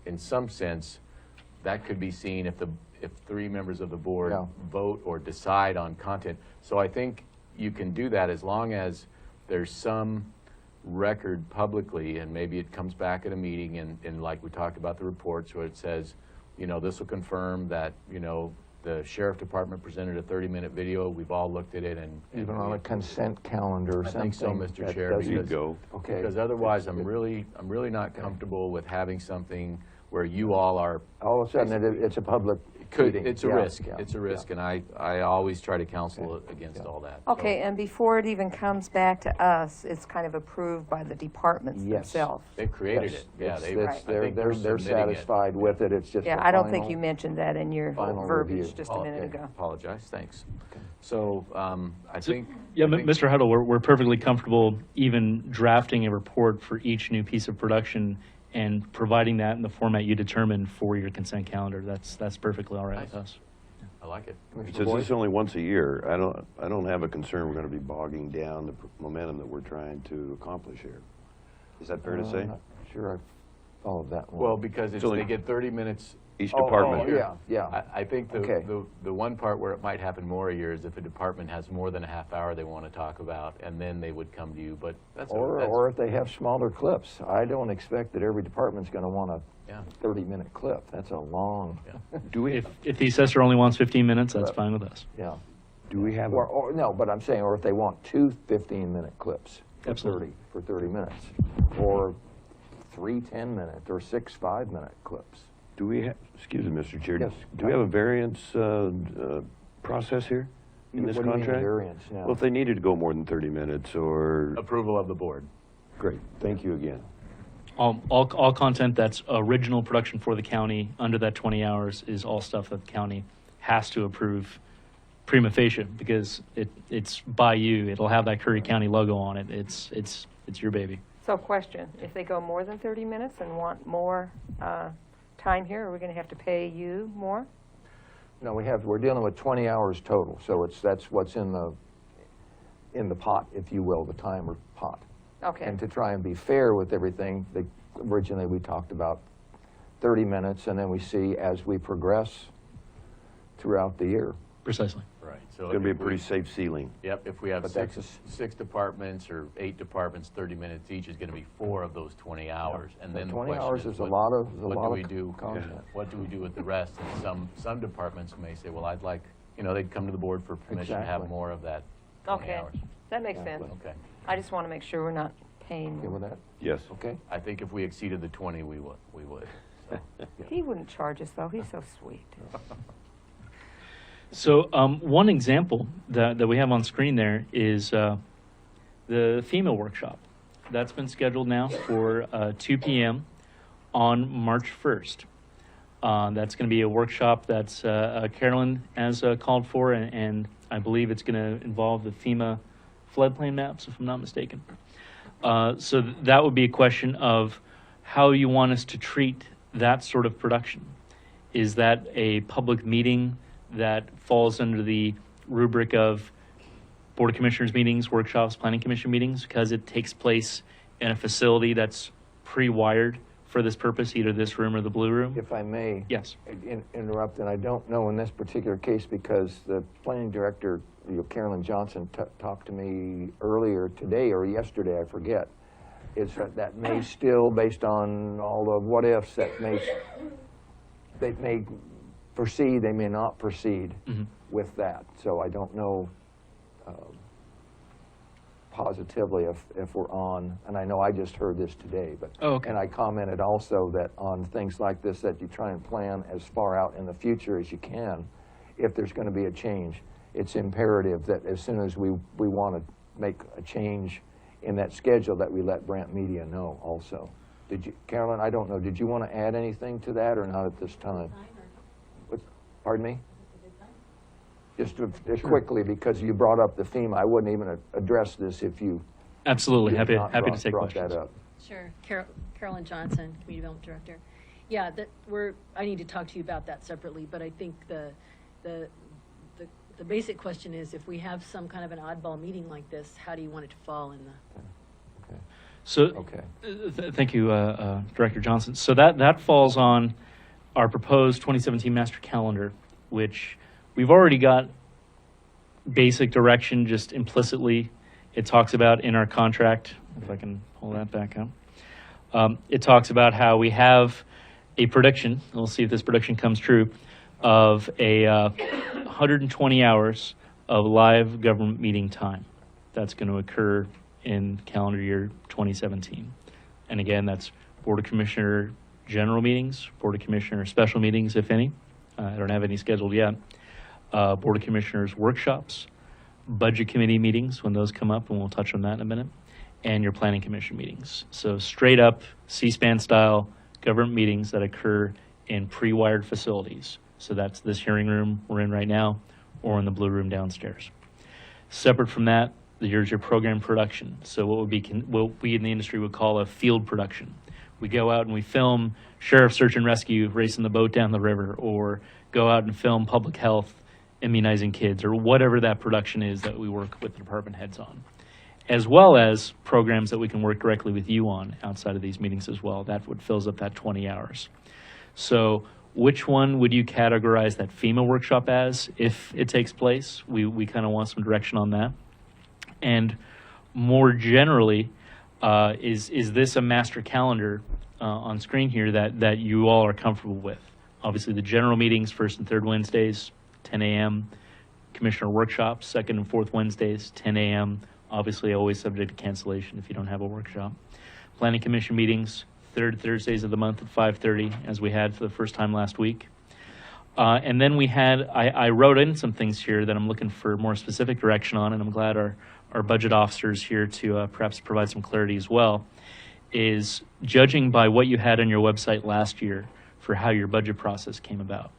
in some sense, that could be seen if 3 members of the board vote or decide on content. So I think you can do that as long as there's some record publicly, and maybe it comes back at a meeting, and like we talked about the reports, where it says, this will confirm that, the sheriff department presented a 30-minute video. We've all looked at it, and Even on a consent calendar or I something. think so, Mr. that Chair. doesn't- You go. Okay. Because otherwise, I'm really not comfortable with having something where you all are. All of a sudden, it's a public meeting. It's a Yeah, risk. yeah, It's a risk, yeah. and I always try to counsel against all that. Okay, and before it even comes back to us, it's kind of approved by the departments Yes. themselves. They've created Yes, it. Yeah, it's- they. it's- I They're think they're submitting it. satisfied with it. It's just Yeah, the I don't think final- you mentioned that in your final verbiage review. just a minute ago. Apologize, thanks. So, I think. Yeah, I think- Mr. Huddle, we're perfectly comfortable even drafting a report for each new piece of production and providing that in the format you determine for your consent calendar. That's perfectly all right with Nice. us. I like it. It Mr. says Boyd? this only once a year. I don't have a concern we're going to be bogging down the momentum that we're trying to accomplish here. Is that fair to say? I'm not sure I followed that one. Well, because It's only- they get 30 minutes. Each Oh, department. yeah. I think Okay. the one part where it might happen more a year is if a department has more than a half hour they want to talk about, and then they would come to you, but that's. Or if they have smaller clips. I don't expect that every department's going to want a Yeah. 30-minute clip. That's a long, Do we If the assessor only wants 15 minutes, that's fine with us. yeah. have Or no, but I'm saying, or if they want two 15-minute clips for Absolutely. 30 minutes, or 3 10-minute, or 6 5-minute clips. do we have, excuse me, Mr. Chair, Yes. do we have a variance process here in this What do you mean, contract? variance now? Well, if they needed to go more than 30 minutes or, Approval of the board. great, thank you again. All content that's original production for the county under that 20 hours is all stuff that the county has to approve prima facie because it's by you. It'll have that Curry County logo on it. It's your baby. So question, if they go more than 30 minutes and want more time here, are we going to have to pay you more? No, we're dealing with 20 hours total, so that's what's in the pot, if you will, the timer pot. Okay. And to try and be fair with everything, originally we talked about 30 minutes, and then we see as we progress throughout the year. Precisely. Right. It's going to be a pretty safe ceiling. Yep, if we have But that's six departments or 8 departments, 30 minutes each is going to be 4 of those 20 hours. And then the 20 question hours is a what- lot of what do we do? content. What do we do with the rest? And some departments may say, well, I'd like, they'd come to the board for permission to have Exactly. more of that 20 Okay, hours. that makes sense. Okay. I just want to make sure we're not paying Okay with that? Yes. Okay? I think if we exceeded the 20, we would. So. He wouldn't charge us, though. He's so sweet. So one example that we have on screen there is the FEMA workshop. That's been scheduled now for 2 p.m. on March 1st. That's going to be a workshop that's Carolyn has called for, and I believe it's going to involve the FEMA floodplain maps, if I'm not mistaken. So that would be a question of how you want us to treat that sort of production. Is that a public meeting that falls under the rubric of Board of Commissioners meetings, workshops, Planning Commission meetings, because it takes place in a facility that's pre-wired for this purpose, either this room or the blue room? If I may. Yes. Interrupt, and I don't know in this particular case because the planning director, Carolyn Johnson, talked to me earlier today or yesterday, I forget. That may still, based on all the what-ifs, they may proceed, they may not proceed with that. So I don't know positively if we're on, and I know I just heard this today, but Oh, okay. and I commented also that on things like this that you try and plan as far out in the future as you can. If there's going to be a change, it's imperative that as soon as we want to make a change in that schedule that we let Brant Media know also. Did you, Carolyn, I don't know, did you want to add anything to that or not at this time? Pardon me? Just quickly, because you brought up the FEMA, I wouldn't even address this if you Absolutely. had Happy not to take brought questions. that up. Sure. Carolyn Johnson, Community Development Director. Yeah, I need to talk to you about that separately, but I think the basic question is if we have some kind of an oddball meeting like this, how do you want it to fall in the? Okay. So, Okay. thank you, Director Johnson. So that falls on our proposed 2017 master calendar, which we've already got basic direction just implicitly It talks about in our contract, if I can pull that back up, it talks about how we have a prediction, and we'll see if this prediction comes true, of a 120 hours of live government meeting time that's going to occur in calendar year 2017. And again, that's Board of Commissioner general meetings, Board of Commissioner special meetings, if any. I don't have any scheduled yet. Board of Commissioners workshops, Budget Committee meetings when those come up, and we'll touch on that in a minute, and your Planning Commission meetings. So straight up C-SPAN style government meetings that occur in pre-wired facilities. So that's this hearing room we're in right now, or in the blue room downstairs. Separate from that, there's your program production. So what we in the industry would call a field production. We go out and we film sheriff search and rescue racing the boat down the river, or go out and film public health immunizing kids, or whatever that production is that we work with the department heads on, as well as programs that we can work directly with you on outside of these meetings as well. That's what fills up that 20 hours. So which one would you categorize that FEMA workshop as if it takes place? We kind of want some direction on that. And more generally, is this a master calendar on screen here that you all are comfortable with? Obviously, the general meetings, first and third Wednesdays, 10 a.m. Commissioner workshops, second and fourth Wednesdays, 10 a.m. Obviously, always subject to cancellation if you don't have a workshop. Planning Commission meetings, third Thursdays of the month at 5:30, as we had for the first time last week. And then we had, I wrote in some things here that I'm looking for more specific direction on, and I'm glad our budget officer's here to perhaps provide some clarity as well, is judging by what you had on your website last year for how your budget process came about.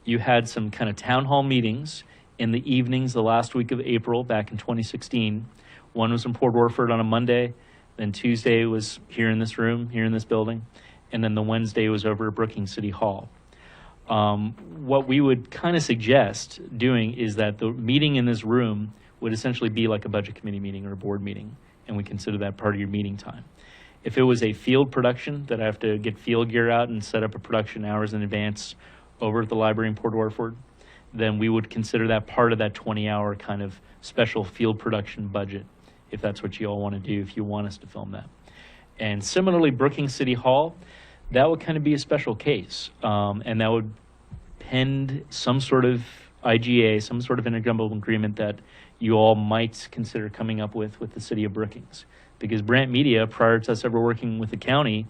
You had some kind of town hall meetings in the evenings the last week of April back in 2016. One was in Port Orford on a Monday, then Tuesday was here in this room, here in this building, and then the Wednesday was over at Brookings City Hall. What we would kind of suggest doing is that the meeting in this room would essentially be like a budget committee meeting or a board meeting, and we consider that part of your meeting time. If it was a field production that I have to get field gear out and set up a production hours in advance over at the library in Port Orford, then we would consider that part of that 20-hour kind of special field production budget, if that's what you all want to do, if you want us to film that. And similarly, Brookings City Hall, that would kind of be a special case, and that would pend some sort of IGA, some sort of intergovernmental agreement that you all might consider coming up with the city of Brookings. Because Brant Media, prior to us ever working with the county,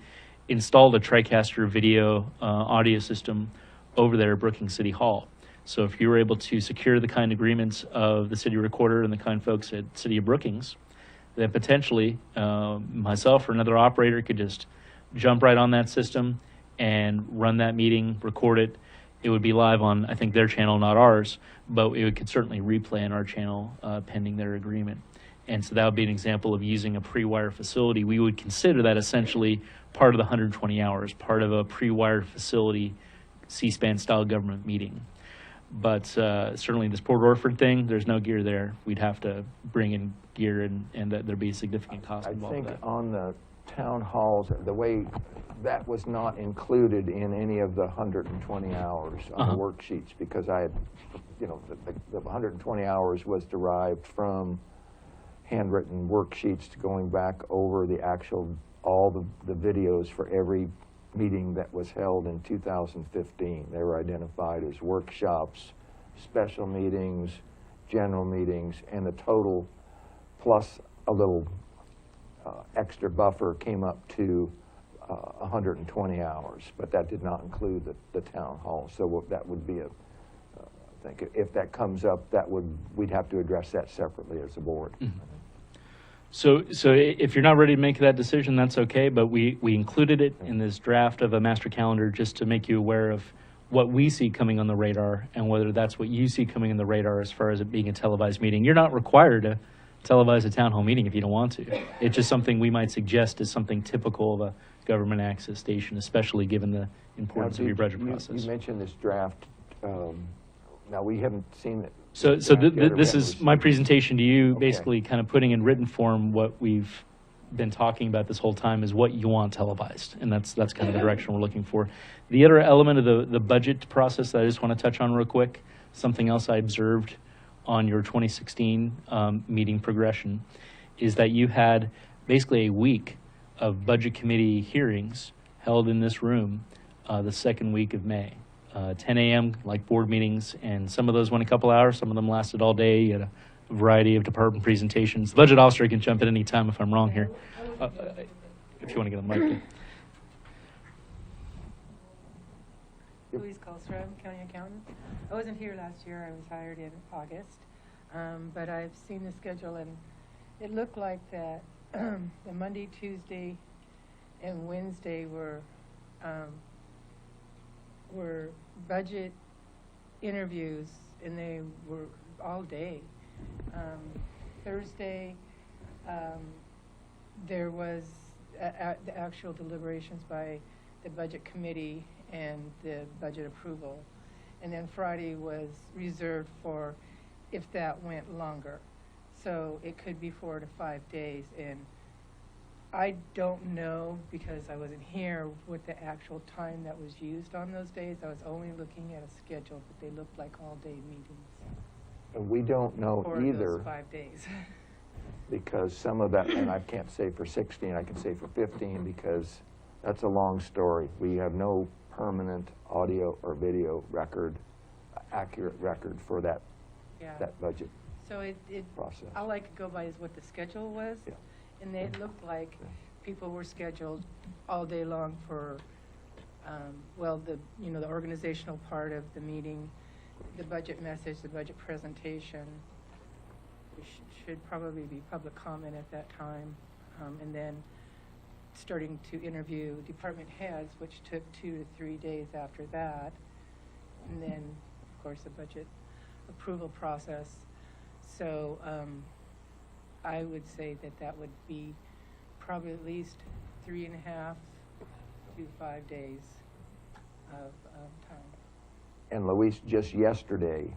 installed a TriCaster video audio system over there at Brookings City Hall. So if you were able to secure the kind agreements of the city recorder and the kind folks at City of Brookings, then potentially myself or another operator could just jump right on that system and run that meeting, record it. It would be live on, I think, their channel, not ours, but it could certainly replay on our channel pending their agreement. And so that would be an example of using a pre-wire facility. We would consider that essentially part of the 120 hours, part of a pre-wired facility C-SPAN style government meeting. But certainly this Port Orford thing, there's no gear there. We'd have to bring in gear, and that there'd be a significant cost involved with that. I think on the town halls, the way that was not included in any of the 120 hours on the worksheets, because I had, you know, the 120 hours was derived from handwritten worksheets going back over the actual, all the videos for every meeting that was held in 2015. They were identified as workshops, special meetings, general meetings, and the total plus a little extra buffer came up to 120 hours, but that did not include the town hall. So that would be I think if that comes up, we'd have to address that separately as a board. Mm-hmm. So if you're not ready to make that decision, that's okay, but we included it in this draft of a master calendar just to make you aware of what we see coming on the radar and whether that's what you see coming on the radar as far as it being a televised meeting. You're not required to televise a town hall meeting if you don't want to. It's just something we might suggest is something typical of a government access station, especially given the importance of your budget process. You mentioned this draft. Now, we haven't seen it. So this is my presentation to you, basically kind of putting in written form what we've been talking about this whole time is what you want televised, and that's kind of the direction we're looking for. The other element of the budget process that I just want to touch on real quick, something else I observed on your 2016 meeting progression, is that you had basically a week of budget committee hearings held in this room the second week of May. 10 a.m. like board meetings, and some of those went a couple hours, some of them lasted all day. You had a variety of department presentations. The budget officer can jump in any time if I'm wrong here. If you want to get a mic. Louise Colstrom, County Accountant. I wasn't here last year. I was hired in August. But I've seen the schedule, and it looked like that the Monday, Tuesday, and Wednesday were budget interviews, and they were all day. Thursday, there was the actual deliberations by the budget committee and the budget approval. And then Friday was reserved for if that went longer. So it could be 4 to 5 days. And I don't know, because I wasn't here, what the actual time that was used on those days. I was only looking at a schedule, but they looked like all-day meetings And we don't know for either, those 5 days. because some of that, and I can't say for 16, I can say for 15, because that's a long story. We have no permanent audio or video record, accurate record for that Yeah. that budget So it process. all I could go by is what the schedule was. Yeah. And it looked like people were scheduled all day long for, well, the organizational part of the meeting, the budget message, the budget presentation. There should probably be public comment at that time. And then starting to interview department heads, which took 2 to 3 days after that. And then, of course, the budget approval process. So I would say that would be probably at least 3.5 to 5 days of time. And Luis just yesterday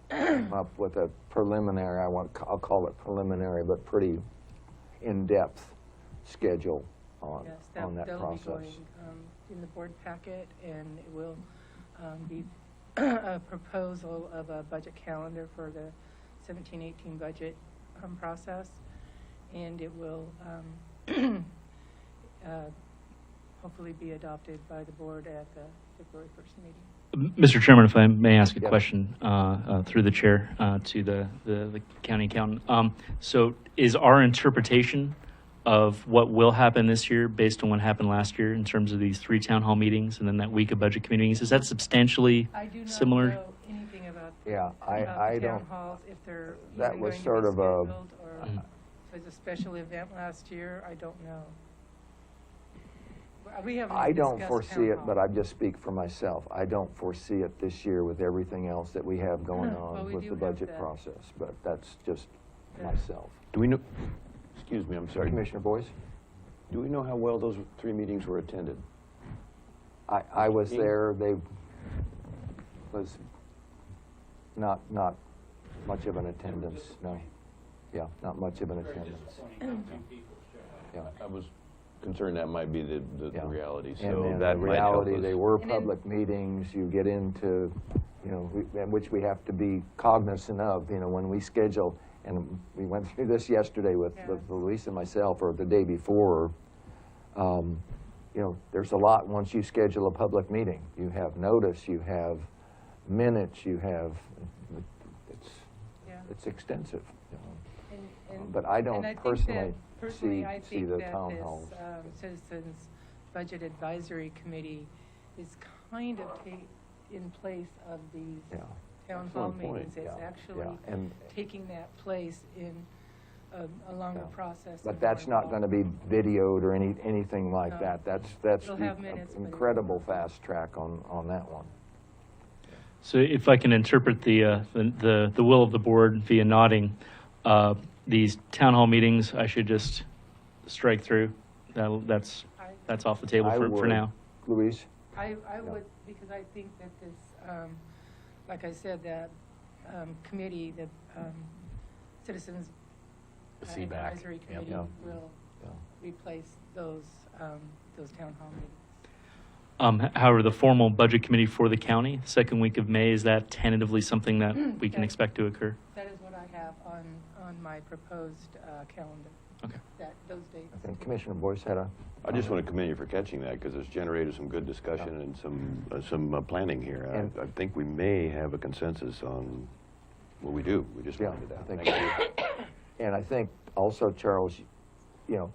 came up with a preliminary, I'll call it preliminary, but pretty in-depth schedule on Yes, that that'll process. be going in the board packet, and it will be a proposal of a budget calendar for the 17-18 budget process, and it will hopefully be adopted by the board at the February 1st meeting. Mr. Chairman, if I may ask a Yes. question through the chair to the county accountant. So is our interpretation of what will happen this year based on what happened last year in terms of these 3 town hall meetings and then that week of budget committee meetings, is that substantially I do not similar? know anything about Yeah, I the town don't, halls, if they're that even was going to sort be of a- scheduled, or if it was a special event last year. I don't know. We haven't I don't discussed foresee town it, but hall. I just speak for myself. I don't foresee it this year with everything else that we have going Well, on we with do the have budget that. process, but that's just Yeah. myself. Do we know, excuse me, I'm sorry. Commissioner Boyce? Do we know how well those 3 meetings were attended? I was there, they was not much of an attendance, no. Yeah, not much of an attendance. Yeah. I was concerned that might be the Yeah. reality, And so then that the might help reality, us. they were And then- public meetings, you get into, which we have to be cognizant of, when we schedule, and we went through this yesterday with Yeah. Luis and myself, or the day before, there's a lot once you schedule a public meeting. You have notice, you have minutes, Yeah. it's extensive. And But I don't think that personally I see think the that town this, halls. Citizens Budget Advisory Committee is kind of in place of these Yeah. town hall Excellent point. meetings. It's Yeah, actually yeah, and- taking that place in a longer Yeah. process. But and that's more not going to be videoed or anything like No. that. That's It'll have minutes, but it incredible won't. fast track on that one. So if I can interpret the will of the board via nodding, these town hall meetings, I should just strike through. That's off the table I for would. now. Luis? I would, because I think that this, like I said, that committee, the Citizens The CBAC. Advisory Yep. Committee Yeah. will Yeah. replace those town hall meetings. However, the formal budget committee for the county, second week of May, is that tentatively something that we can Yes. expect to occur? That is what I have on my my proposed calendar, Okay. those dates. I think Commissioner Boyce had a. I just want to commend you for catching that, because it's generated some good discussion and some planning here. And- I think we may have a consensus on what we do. We just Yeah, found it out. I think Thank you. And I think also, Charles, you know,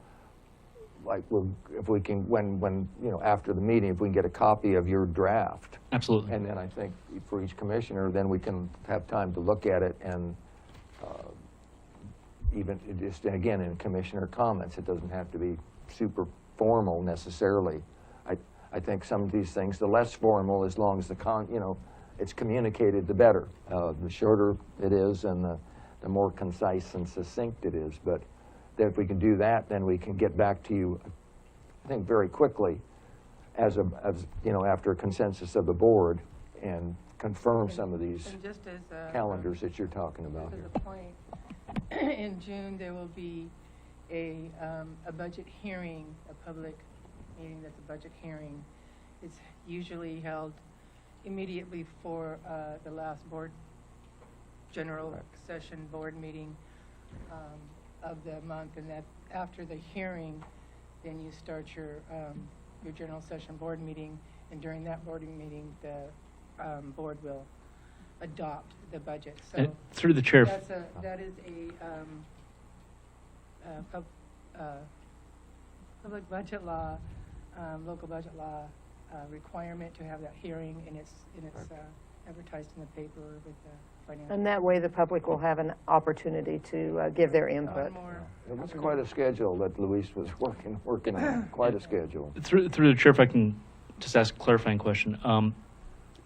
like if we can, when you know, after the meeting, if we can get a copy of your draft, Absolutely. and then I think for each commissioner, then we can have time to look at it and even just, and again, in commissioner comments, it doesn't have to be super formal necessarily. I think some of these things, the less formal, as long as you know, it's communicated, the better. The shorter it is, and the more concise and succinct it is. But if we can do that, then we can get back to you, I think, very quickly, as you know, after a consensus of the board, and confirm some of these And just as calendars that you're talking about Just here. as a point, in June, there will be a budget hearing, a public meeting that's a budget hearing. It's usually held immediately before the last general session board meeting of the month, and that after the hearing, then you start your general session board meeting, and during that boarding meeting, the board will adopt the budget. So And through the chair, that is a public budget law, local budget law requirement to have that hearing, and it's advertised in the paper with the financial. And that way the public will have an opportunity to give their input. It was quite a schedule that Luis was working on, quite a schedule. through the chair, if I can just ask a clarifying question.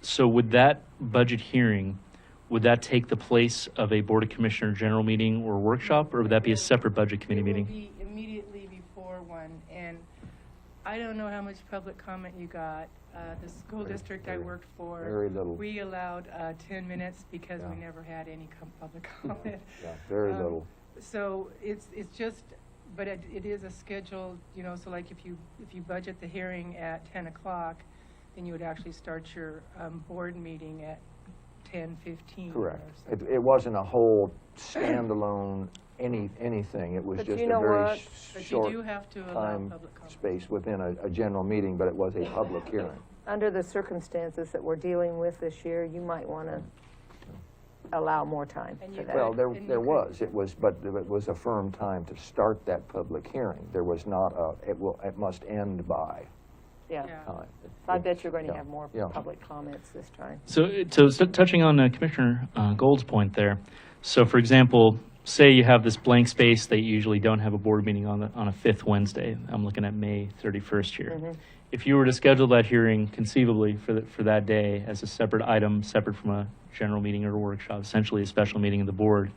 So would that budget hearing, would that take the place of a Board of Commissioner general meeting or workshop, or would that be a separate budget committee meeting? It will be immediately before one, and I don't know how much public comment you got. The school district I worked for, very little. we allowed 10 minutes because we Yeah. never had any public comment. Yeah, very little. So it's just, but it is a scheduled, you know, so like if you budget the hearing at 10 o'clock, then you would actually start your board meeting at 10:15. Correct. It wasn't a whole standalone anything. It was But just you a know very what? But you short do have to allow time public comment. space within a general meeting, but it was a public hearing. Under the circumstances that we're dealing with this year, you might want to allow more time And for you that. Well, And you there could- was, but it was a firm time to start that public hearing. There was not it must end by Yeah. Yeah. time. I bet you're going to Yeah, have more yeah. public comments this time. So touching on Commissioner Gold's point there. So for example, say you have this blank space that you usually don't have a board meeting on a fifth Wednesday. I'm looking at May 31st here. Mm-hmm. If you were to schedule that hearing conceivably for that day as a separate item, separate from a general meeting or a workshop, essentially a special meeting of the board,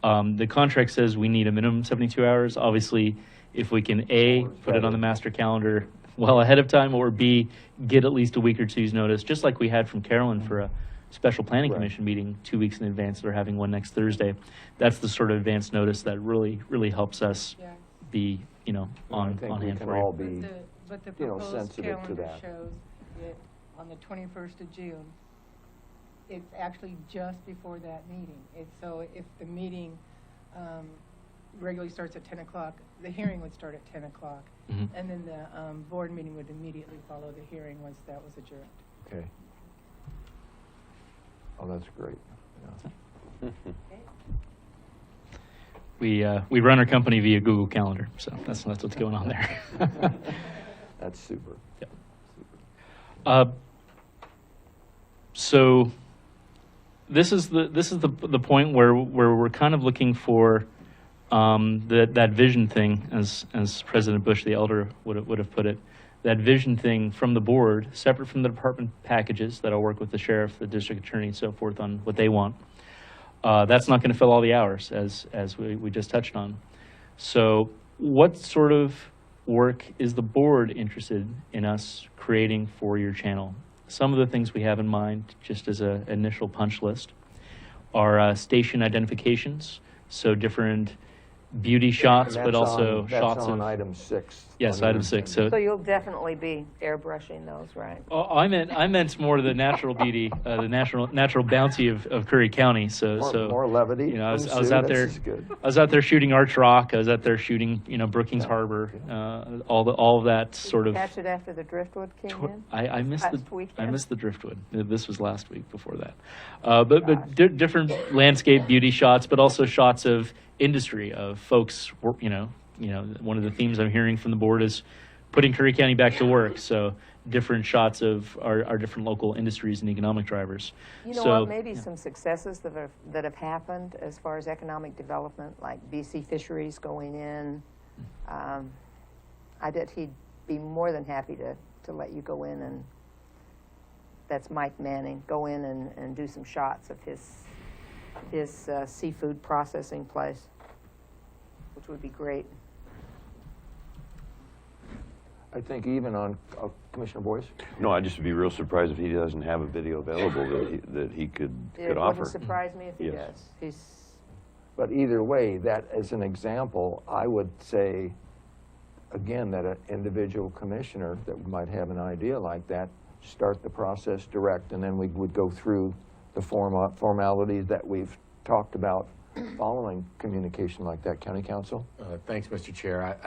the contract says we need a minimum 72 hours. Obviously, if we can A, put it on the master calendar well ahead of time, or B, get at least a week or two's notice, just like we had from Carolyn for a special planning Right. commission meeting 2 weeks in advance. They're having one next Thursday. That's the sort of advance notice that really helps us Yeah. be, I on think we hand can for all you. be, But the you know, proposed sensitive to calendar that. shows that on the 21st of June, it's actually just before that meeting. So if the meeting regularly starts at 10 o'clock, the hearing would start at 10 o'clock. Mhm. And then the board meeting would immediately follow the hearing once that was adjourned. okay. Oh, that's great. Yeah. We run our company via Google Calendar, so that's what's going on there. That's super. So this is the point where we're kind of looking for that vision thing, as President Bush the Elder would have put it, that vision thing from the board, separate from the department packages that I'll work with the sheriff, the district attorney, and so forth on what they want. That's not going to fill all the hours, as we just touched on. So what sort of work is the board interested in us creating for your channel? Some of the things we have in mind, just as an initial punch list, are station identifications. So different beauty shots, And but that's also on- shots That's on of. item 6. Yes, on your item 6. agenda. So, So you'll definitely be airbrushing those, right? oh, I meant more the natural beauty, the natural bounty of Curry County. More levity. You know, I was from Sue, out this there. is good. I was out there shooting Arch Rock. I was out there shooting, Brookings Harbor. All of that sort of. Catch it after the driftwood came in? I missed Last the weekend? driftwood. This was last week before that, but different landscape beauty shots, but also shots of industry of folks. One of the themes I'm hearing from the board is putting Curry County back to work. So different shots of our different local industries and economic drivers. You know So, what, maybe some successes that have happened as far as economic development, like BC Fisheries going in. I bet he'd be more than happy to let you go in and, that's Mike Manning, go in and do some shots of his seafood processing place, which would be great. I think even on, Commissioner Boyce? No, I'd just be real surprised if he doesn't have a video available that he could offer. It wouldn't surprise me if he Yes. does. But either way, that as an example, I would say, again, that an individual commissioner that might have an idea like that, start the process direct, and then we would go through the formalities that we've talked about following communication like that. County Council? Thanks, Mr. Chair.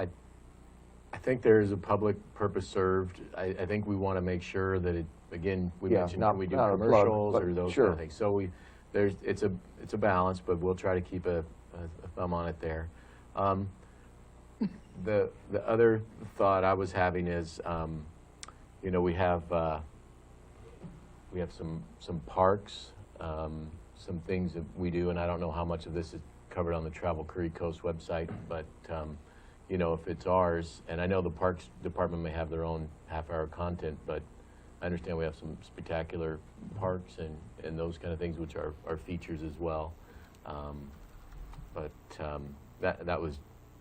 I think there is a public purpose served. I think we want to make sure that it, again, we Yeah, mentioned, not- can we do not a plug, commercials but or those sure. kind of things? So it's a balance, but we'll try to keep a thumb on it there. The other thought I was having is, we have some parks, some things that we do, and I don't know how much of this is covered on the Travel Curry Coast website, but if it's ours, and I know the Parks Department may have their own half-hour content, but I understand we have some spectacular parks and those kind of things, which are features as well. That was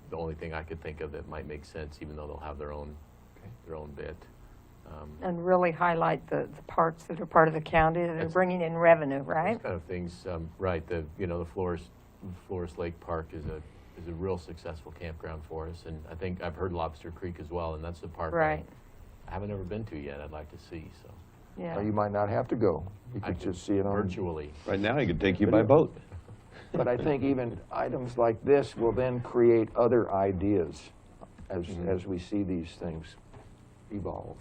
the only thing I could think of that might make sense, even though they'll have their own bit. And really highlight the parts that are part of the county that are bringing in revenue, right? Those kind of things, right? The Flores Lake Park is a real successful campground for us, and I think I've heard Lobster Creek as well, and that's the park Right. I haven't ever been to yet. I'd like to see. So Yeah. Or you might not have to go. You I could just see it on. virtually. Right now, he could take you by boat. But I think even items like this will then create other ideas as we see these things evolve.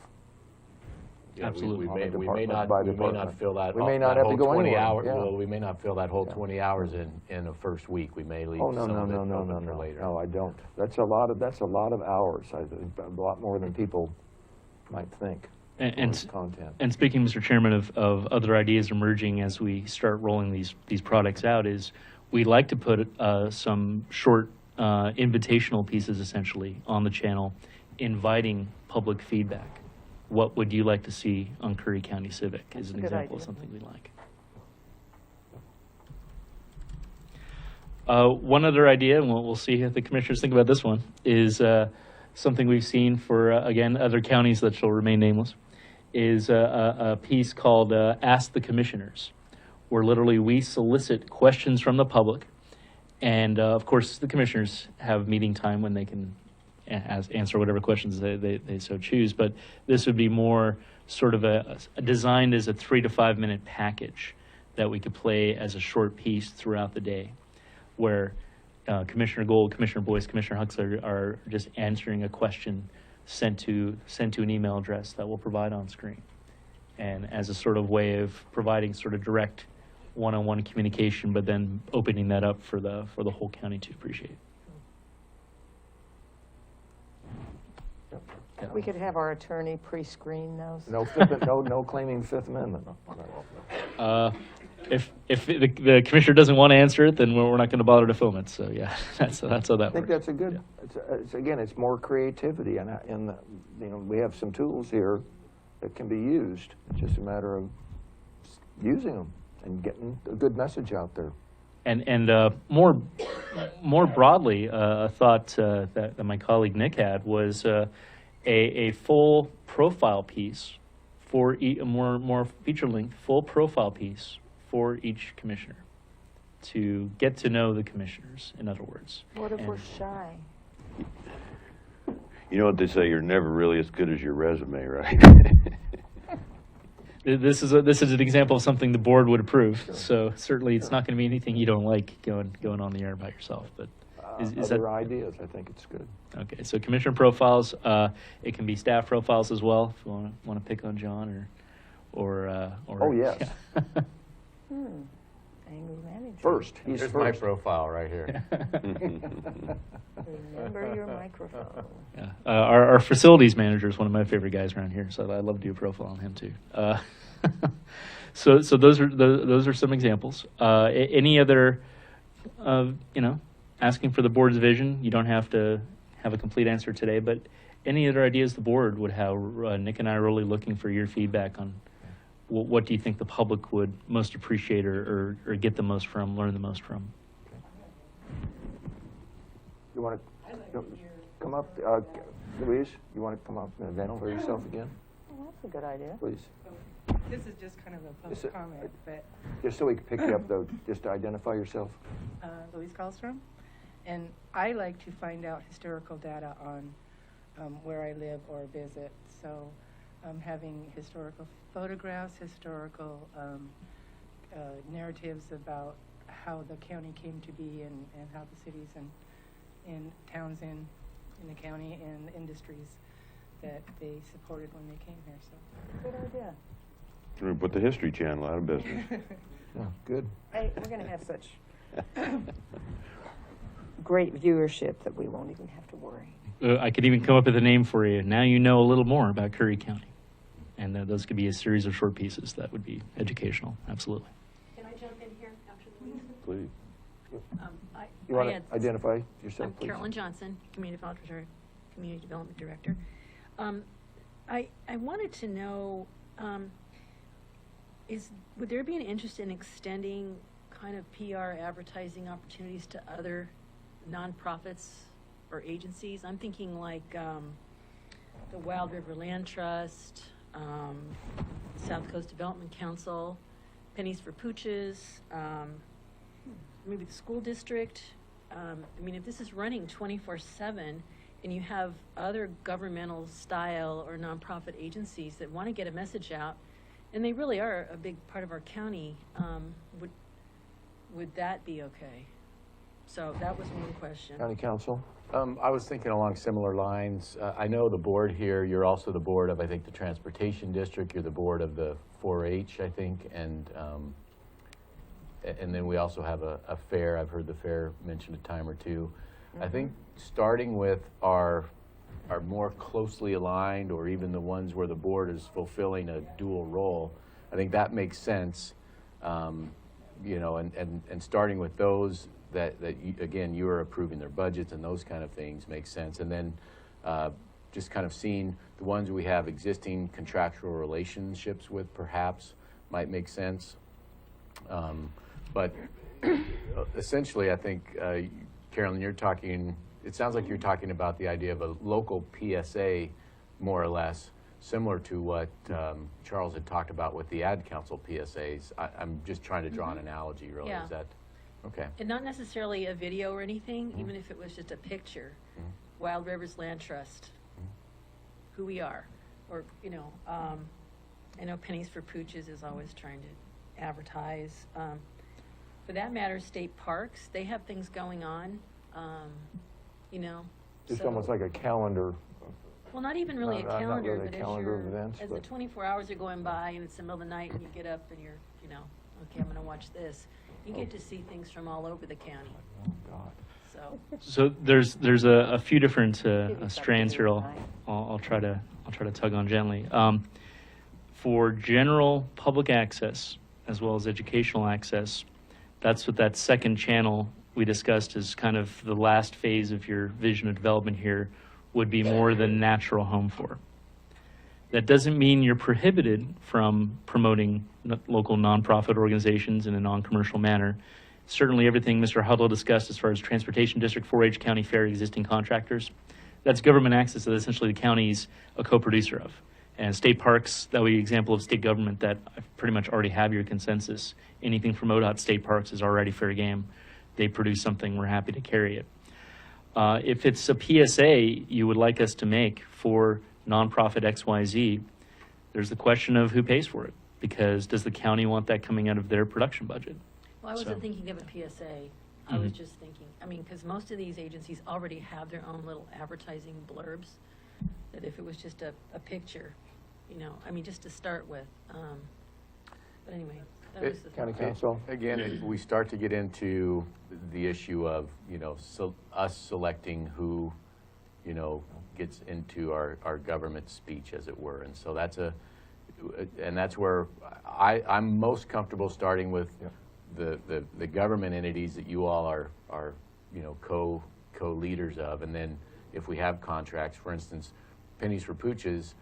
Yeah, Absolutely. We may Department not by we may not department. fill that. We may that not have whole to go 20 anywhere, hours. yeah. Well, we may not fill that whole Yeah. 20 hours in the first week. We may leave Oh, no, some no, of it no, no, open no, for no. later. No, I don't. That's a lot of hours. I think a lot more than people might think. And for content. And speaking, Mr. Chairman, of other ideas emerging as we start rolling these products out, is we'd like to put some short invitational pieces essentially on the channel, inviting public feedback. What would you like to see on Curry County Civic That's is a an good example of idea. something we like. One other idea, and we'll see if the commissioners think about this one, is something we've seen for, again, other counties that shall remain nameless, is a piece called Ask the Commissioners, where literally we solicit questions from the public. And of course, the commissioners have meeting time when they can answer whatever questions they so choose. But this would be more sort of designed as a 3 to 5 minute package that we could play as a short piece throughout the day, where Commissioner Gold, Commissioner Boyce, Commissioner Huxley are just answering a question sent to an email address that we'll provide on screen, and as a sort of way of providing sort of direct one-on-one communication, but then opening that up for the whole county to appreciate. We could have our attorney pre-screen those. No claiming Fifth Amendment. If the commissioner doesn't want to answer it, then we're not going to bother to film it. So yeah, that's how that I works. think that's a good, it's more creativity, and we have some tools here that can be used. It's just a matter of using them and getting a good message out there. And more broadly, a thought that my colleague Nick had was a full profile piece for a more feature length full profile piece for each commissioner, to get to know the commissioners, in other words. What if we're And- shy? You know what they say, you're never really as good as your resume, right? This is an example of something the board would approve. So certainly, it's not going to be anything you don't like going on the air by yourself. But is that Other ideas, I think it's good. okay? So commissioner profiles. It can be staff profiles as well. If you want to pick on John or. Oh, yes. Angry manager. First, he's Here's my first. profile right here. Remember your microphone. Yeah. Our facilities manager is one of my favorite guys around here, so I'd love to do a profile on him too. So those are some examples. Any other, asking for the board's vision. You don't have to have a complete answer today, but any other ideas the board would have? Nick and I are really looking for your feedback on what do you think the public would most appreciate or get the most from, learn the most from. You want to come up, Louise? You want to come up and identify yourself again, Well, that's a good idea. please? This is just kind of a Is it- public comment, but Just so we can pick you up, though, just to identify yourself. Louise Kallstrom, and I like to find out historical data on where I live or visit. So having historical photographs, historical narratives about how the county came to be and how the cities and towns in the county and the industries that they supported when they came here. So Good idea. We're gonna put the History Channel out of business. Yeah, good. Hey, we're going to have such great viewership that we won't even have to worry. I could even come up with a name for you. Now you know a little more about Curry County. And those could be a series of short pieces that would be educational, absolutely. Can I jump in here after Louise? Please. You want to identify yourself, I'm please? Carolyn Johnson, Community Development Director. I wanted to know, would there be an interest in extending kind of PR advertising opportunities to other nonprofits or agencies? I'm thinking like the Wild River Land Trust, South Coast Development Council, Pennies for Pooches, maybe the school district. I mean, if this is running 24/7 and you have other governmental style or nonprofit agencies that want to get a message out, and they really are a big part of our county, would that be okay? So that was one question. County Council? I was thinking along similar lines. I know the board here, you're also the board of, I think, the Transportation District, you're the board of the 4-H, I think, and then we also have a fair. I've heard the fair mentioned a time or two. I think starting with our more closely aligned, or even the ones where the board is fulfilling a dual role, I think that makes sense. And starting with those that you, again, you are approving their budgets and those kind of things makes sense. And then just kind of seeing the ones we have existing contractual relationships with perhaps might make sense. But essentially, I think, Carolyn, it sounds like you're talking about the idea of a local PSA, more or less, similar to what Charles had talked about with the ad council PSAs. I'm just trying to draw an analogy, really. Yeah. Is that, okay. And not necessarily a video or anything, even if it was just a picture. Wild Rivers Land Trust, who we are. Or, I know Pennies for Pooches is always trying to advertise. For that matter, state parks, they have things going on, Just so- almost like a calendar. Well, not even really a Not calendar, really a but calendar of events, as the but- 24 hours are going by and it's the middle of the night and you get up and you're, okay, I'm gonna watch this. You get to see things from all over the county, Oh, God. so. So there's a few different Maybe something strands here. tonight. I'll try to tug on gently. For general public access as well as educational access, that's what that second channel we discussed is kind of the last phase of your vision of development here would be more than natural home for. That doesn't mean you're prohibited from promoting local nonprofit organizations in a non-commercial manner. Certainly everything Mr. Huddle discussed as far as Transportation District, 4-H County Fair, existing contractors, that's government access that essentially the county's a co-producer of. And state parks, that would be an example of state government that pretty much already have your consensus. Anything from ODOT state parks is already fair game. They produce something, we're happy to carry it. If it's a PSA you would like us to make for nonprofit XYZ, there's the question of who pays for it, because does the county want that coming out of their production budget? Well, I wasn't So- thinking of a PSA. I was Mhm. just thinking, I mean, because most of these agencies already have their own little advertising blurbs, that if it was just a picture, you know, I mean, just to start with. But anyway, that was the County thought. Council? Again, if we start to get into the issue of, you know, us selecting who, you know, gets into our government speech, as it were. And so that's that's where I'm most comfortable starting with the government entities that you all are you know, co-leaders of. And then if we have contracts, for instance, Pennies for Pooches,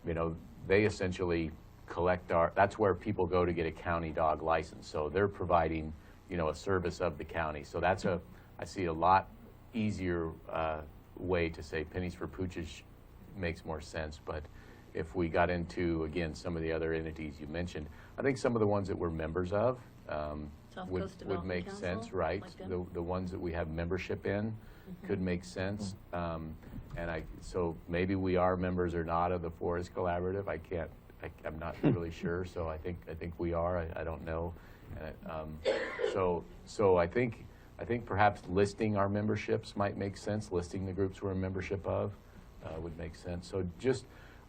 you know, they essentially collect that's where people go to get a county dog license. So they're providing, you know, a service of the county. So that's I see a lot easier way to say Pennies for Pooches makes more sense. But if we got into, again, some of the other entities you mentioned, I think some of the ones that we're members of South would Coast Development make Council, sense, right? like them? The ones that we have membership in could make sense. And so maybe we are members or not of the Forest Collaborative. I'm not really sure. So I think we are. I don't know. And, so I think perhaps listing our memberships might make sense. Listing the groups we're a membership of would make sense. So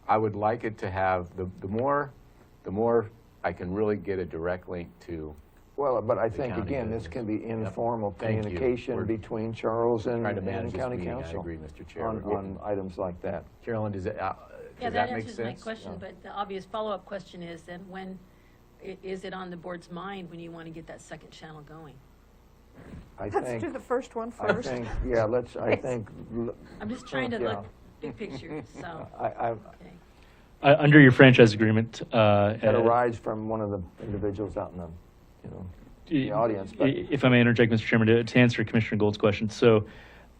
I would like it to have the more I can really get a direct link to. Well, but I the think, county again, this business. can be informal Thank you. communication We're between Charles and trying to manage this County meeting. I Council agree, Mr. Chair. on items like that. Carolyn, does Yeah, that that make answers my sense? question, but the obvious follow-up question is then is it on the board's mind when you want to get that second channel going? I Let's think, do the first one I first. think, yeah, Yes. I'm just trying to Yeah. look big picture, so, I, okay. Under your franchise agreement, that arises from one of the individuals out in the, you know, the audience, but If I may interject, Mr. Chairman, to answer Commissioner Gould's question. So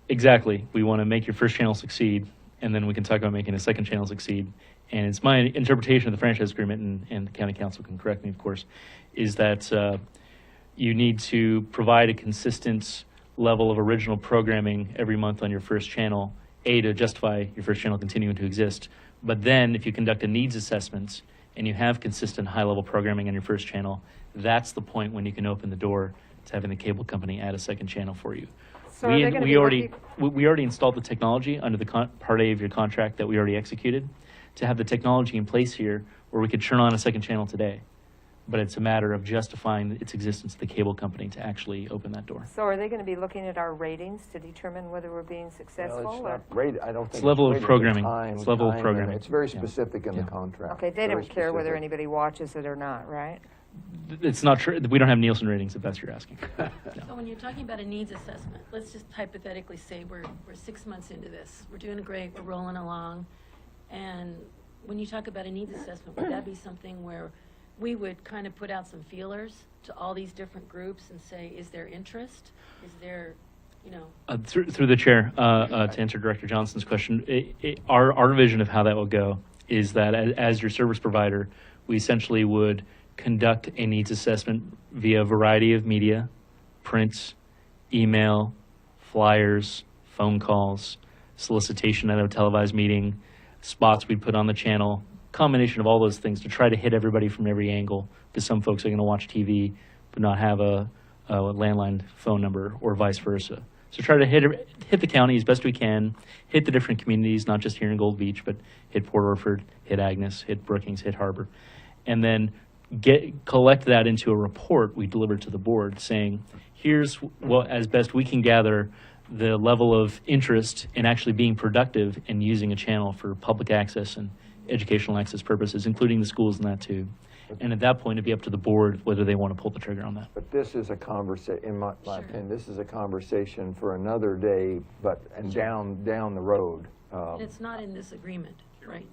exactly, we want to make your first channel succeed, and then we can talk about making a second channel succeed. And it's my interpretation of the franchise agreement, and the county council can correct me, of course, is that you need to provide a consistent level of original programming every month on your first channel, to justify your first channel continuing to exist. But then if you conduct a needs assessment and you have consistent high-level programming on your first channel, that's the point when you can open the door to having the cable company add a second channel for you. So are they gonna be looking- We already installed the technology under the Part A of your contract that we already executed to have the technology in place here where we could turn on a second channel today. But it's a matter of justifying its existence to the cable company to actually open that door. So are they going to be looking at our ratings to determine whether we're being well, successful? it's or- not rated, I don't think. level of rated, programming. time- It's level of time, programming. and it's very Yeah. specific in the Yeah. contract. Okay, they Very don't care whether specific. anybody watches it or not, right? It's not true. We don't have Nielsen ratings, if that's what you're asking. So when you're talking about a needs assessment, let's just hypothetically say we're 6 months into this. We're doing great, we're rolling along. And when you talk about a needs assessment, would that be something where we would kind of put out some feelers to all these different groups and say, is there interest? Is there, you know? Through the chair, to answer Director Johnson's question, our vision of how that will go is that as your service provider, we essentially would conduct a needs assessment via a variety of media, print, email, flyers, phone calls, solicitation at a televised meeting, spots we'd put on the channel, combination of all those things to try to hit everybody from every angle, because some folks are going to watch TV but not have a landline phone number or vice versa. So try to hit the county as best we can, hit the different communities, not just here in Gold Beach, but hit Port Orford, hit Agnes, hit Brookings, hit Harbor, and then collect that into a report we deliver to the board saying, here's what, as best we can gather, the level of interest in actually being productive and using a channel for public access and educational access purposes, including the schools and that too. And at that point, it'd be up to the board whether they want to pull the trigger on that. But this is a conversation, in my Sure. opinion, this is a conversation for another day, and down the road. And it's not in this agreement, right?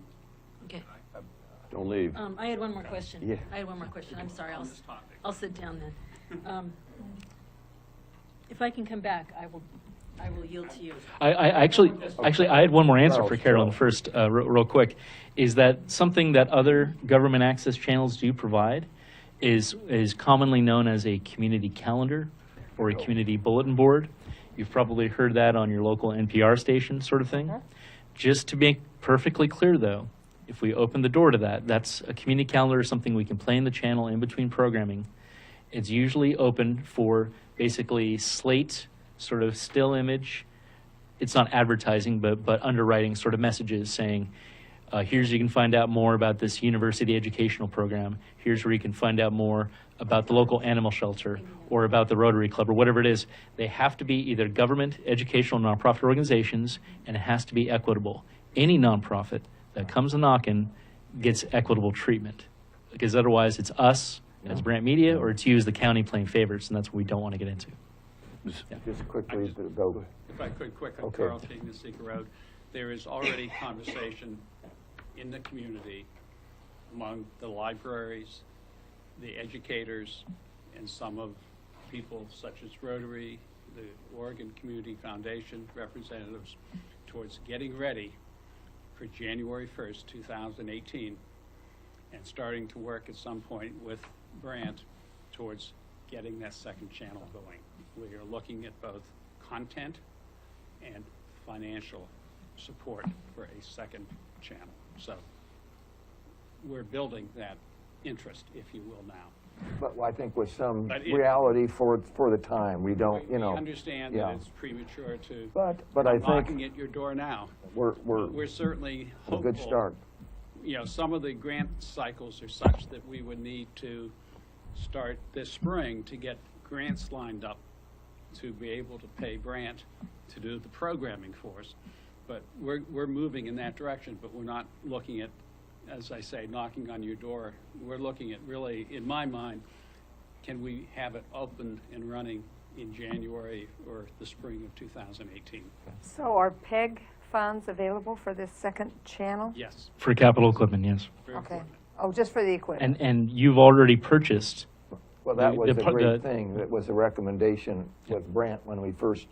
Okay. Don't leave. I had one more question. Yeah. I had one more question. I'm sorry. I'll sit down then. If I can come back, I will I will yield to you. I actually, I had one more answer Charles, for Carolyn Charles. first, real quick. Is that something that other government access channels do provide is commonly known as a community calendar or a community bulletin board. You've probably heard that on your local NPR station sort of thing. Just to be perfectly clear though, if we open the door to that, that's a community calendar or something we can play in the channel in between programming. It's usually open for basically slate, sort of still image. It's not advertising, but underwriting sort of messages saying, here's where you can find out more about this university educational program. Here's where you can find out more about the local animal shelter or about the Rotary Club or whatever it is. They have to be either government, educational, nonprofit organizations, and it has to be equitable. Any nonprofit that comes a knocking gets equitable treatment, because otherwise it's us as Brant Media or it's you as the county playing favorites, and that's what we don't want to get into. Just quickly, go. If I could, quick on Okay. Carl taking the secret road, there is already conversation in the community among the libraries, the educators, and some of people such as Rotary, the Oregon Community Foundation representatives, towards getting ready for January 1st, 2018, and starting to work at some point with Brant towards getting that second channel going. We are looking at both content and financial support for a second channel. So we're building that interest, if you will, now. But I think with some But it- reality for the time, we don't, We understand yeah. that it's premature to But I knocking think at your door now. we're certainly a hopeful. good start. You know, some of the grant cycles are such that we would need to start this spring to get grants lined up to be able to pay Brant to do the programming for us. But we're moving in that direction, but we're not looking at, as I say, knocking on your door. We're looking at really, in my mind, can we have it open and running in January or the spring of 2018? So are PEG funds available for this second channel? Yes. For capital equipment, yes. Very Okay. important. Oh, just for the equipment? And you've already purchased. Well, that The- was the a pu- great the- thing. That was a recommendation with Brent when we first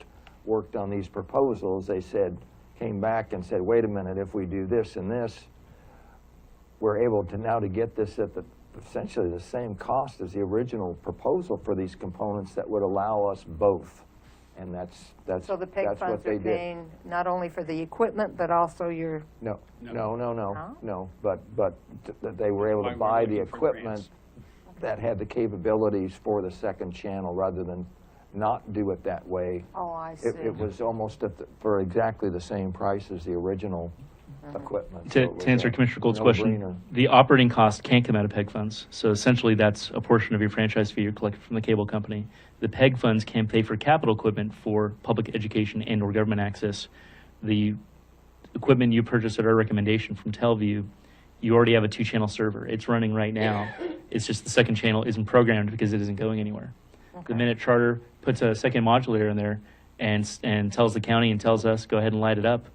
worked on these proposals. They came back and said, wait a minute, if we do this and this, we're able to now to get this at essentially the same cost as the original proposal for these components that would allow us both. And that's So the PEG what funds they are did. paying not only for the equipment, but also your, No, No. no, but that they were able Why to we're buy the looking for equipment grants. that had the capabilities for the second channel rather than not do it that way. oh, I see. It was almost for exactly the same price as the original equipment. So To it was answer a Commissioner Gould's question, no-brainer. the operating cost can't come out of PEG funds. So essentially, that's a portion of your franchise fee you're collecting from the cable company. The PEG funds can pay for capital equipment for public education and or government access. The equipment you purchase at our recommendation from Telview, you already have a 2-channel server. It's running right now. It's just the second channel isn't programmed because it isn't going anywhere. The minute Charter puts a second modulator in there and tells the county and tells us, go ahead and light it up,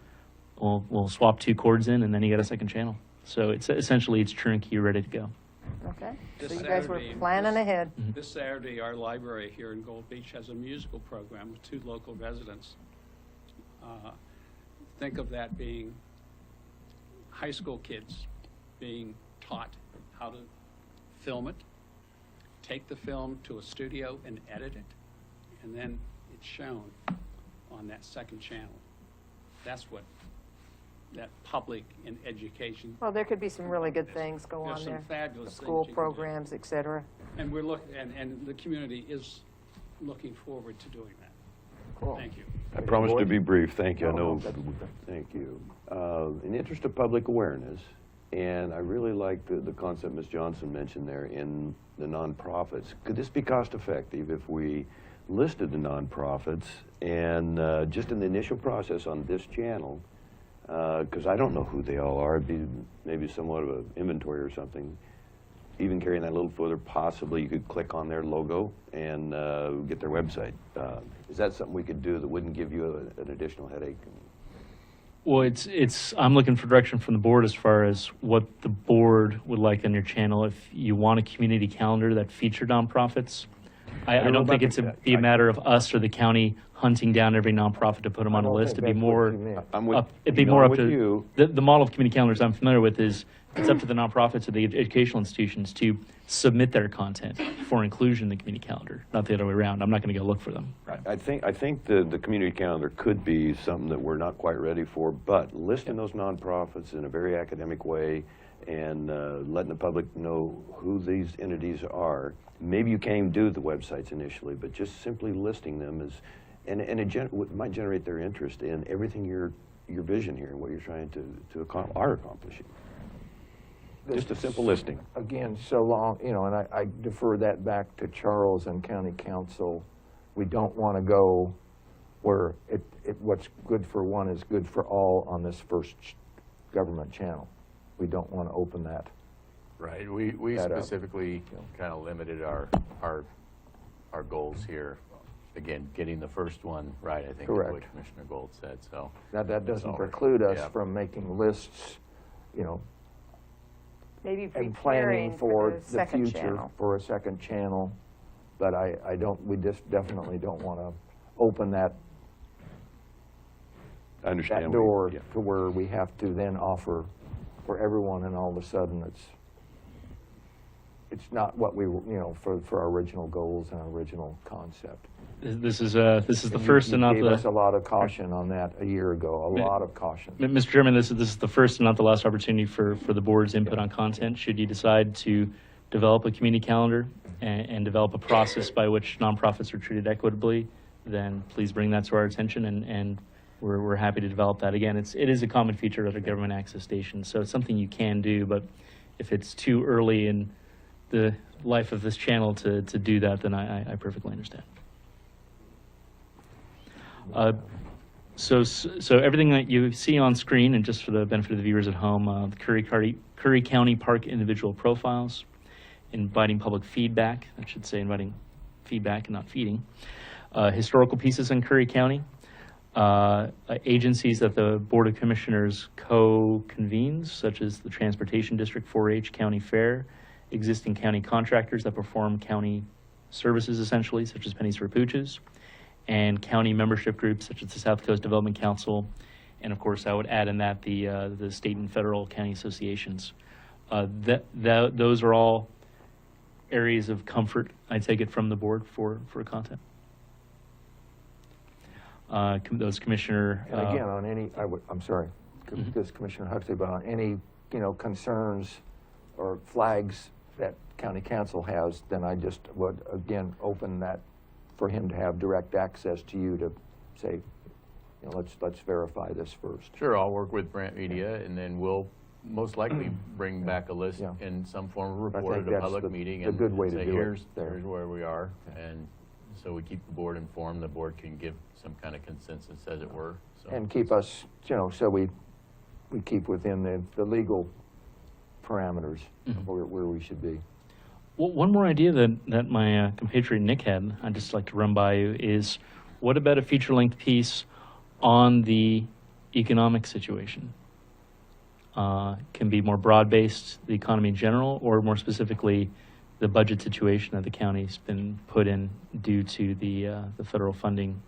we'll swap 2 cords in and then you got a second channel. So it's essentially it's turnkey, you're ready to go. Okay, so This you guys were Saturday, planning this- ahead. This Saturday, our library here in Gold Beach has a musical program with 2 local residents. Think of that being high school kids being taught how to film it, take the film to a studio and edit it, and then it's shown on that second channel. That's what that public and education, Well, there could be some really good things go There's on some there. fabulous The things school you can do. programs, et cetera. and we're and the community is looking forward to doing that. Cool. Thank you. I promise to Boyd? be brief, thank you, I No, know, no, that's- thank you. In the interest of public awareness, and I really like the concept Ms. Johnson mentioned there in the nonprofits. Could this be cost effective if we listed the nonprofits and just in the initial process on this channel, because I don't know who they all are, it'd be maybe somewhat of an inventory or something. Even carrying that a little further, possibly you could click on their logo and get their website. Is that something we could do that wouldn't give you an additional headache? Well, I'm looking for direction from the board as far as what the board would like on your channel. If you want a community calendar that featured nonprofits, I don't think it's be a matter of us or the county hunting down every nonprofit to put them I on a don't list. think It'd be that's what more, you meant. I'm with, it'd be no, more I'm up with to, you. the model of community calendars I'm familiar with is, it's up to the nonprofits or the educational institutions to submit their content for inclusion in the community calendar, not the other way around. I'm not going to go look for them. I think the community calendar could be something that we're not quite ready for, but listing those nonprofits in a very academic way and letting the public know who these entities are. Maybe you can't even do the websites initially, but just simply listing them is, and it might generate their interest in everything your vision here and what you're trying to accomplishing. Just a simple listing. Again, so long, you know, and I defer that back to Charles and County Council. We don't want to go where what's good for one is good for all on this first government channel. We don't want to open that. Right, we that up. specifically kind of limited our goals here. Again, getting the first one right, I think is what Correct. Commissioner Gold said, so. That that's doesn't all. preclude us Yeah. from making lists, you know, Maybe and preparing planning for the the second future channel. for a second channel. But we just definitely don't want to open that I understand. that door Yeah. to where we have to then offer for everyone, and all of a sudden it's not what we were, you know, for our original goals and our original concept. This is the first and not You gave us a the, lot of caution on that a year ago, a lot of caution. Mr. Chairman, this is the first and not the last opportunity for the board's input on content. Should you decide to develop a community calendar and develop a process by which nonprofits are treated equitably, then please bring that to our attention, and we're happy to develop that. Again, it is a common feature of other government access stations, so it's something you can do, but if it's too early in the life of this channel to do that, then I perfectly understand. So everything that you see on screen, and just for the benefit of the viewers at home, the Curry County Park individual profiles, inviting public feedback, I should say inviting feedback and not feeding, historical pieces in Curry County, agencies that the Board of Commissioners co-convenes, such as the Transportation District 4-H County Fair, existing county contractors that perform county services essentially, such as Pennies for Pooches, and county membership groups such as the South Coast Development Council, and of course I would add in that the state and federal county associations. Those are all areas of comfort, I take it, from the board for content. Those Commissioner. And again, on any, I'm sorry, Mhm. because Commissioner Huxley, but on any, you know, concerns or flags that county council has, then I just would, again, open that for him to have direct access to you to say, you know, let's verify this first. Sure, I'll work with Brant Media, and then we'll most likely bring back a list Yeah. in some form of I report think at a that's public the- meeting. the And good way to say, do it here's there. where we are, Okay. and so we keep the board informed, the board can give some kind of consensus, as it were, so. And keep us, you know, so we keep within the legal parameters Mhm. of where we should be. Well, one more idea that my compatriot Nick had, I'd just like to run by you, is what about a feature-length piece on the economic situation? Can be more broad-based, the economy in general, or more specifically, the budget situation that the county's been put in due to the federal funding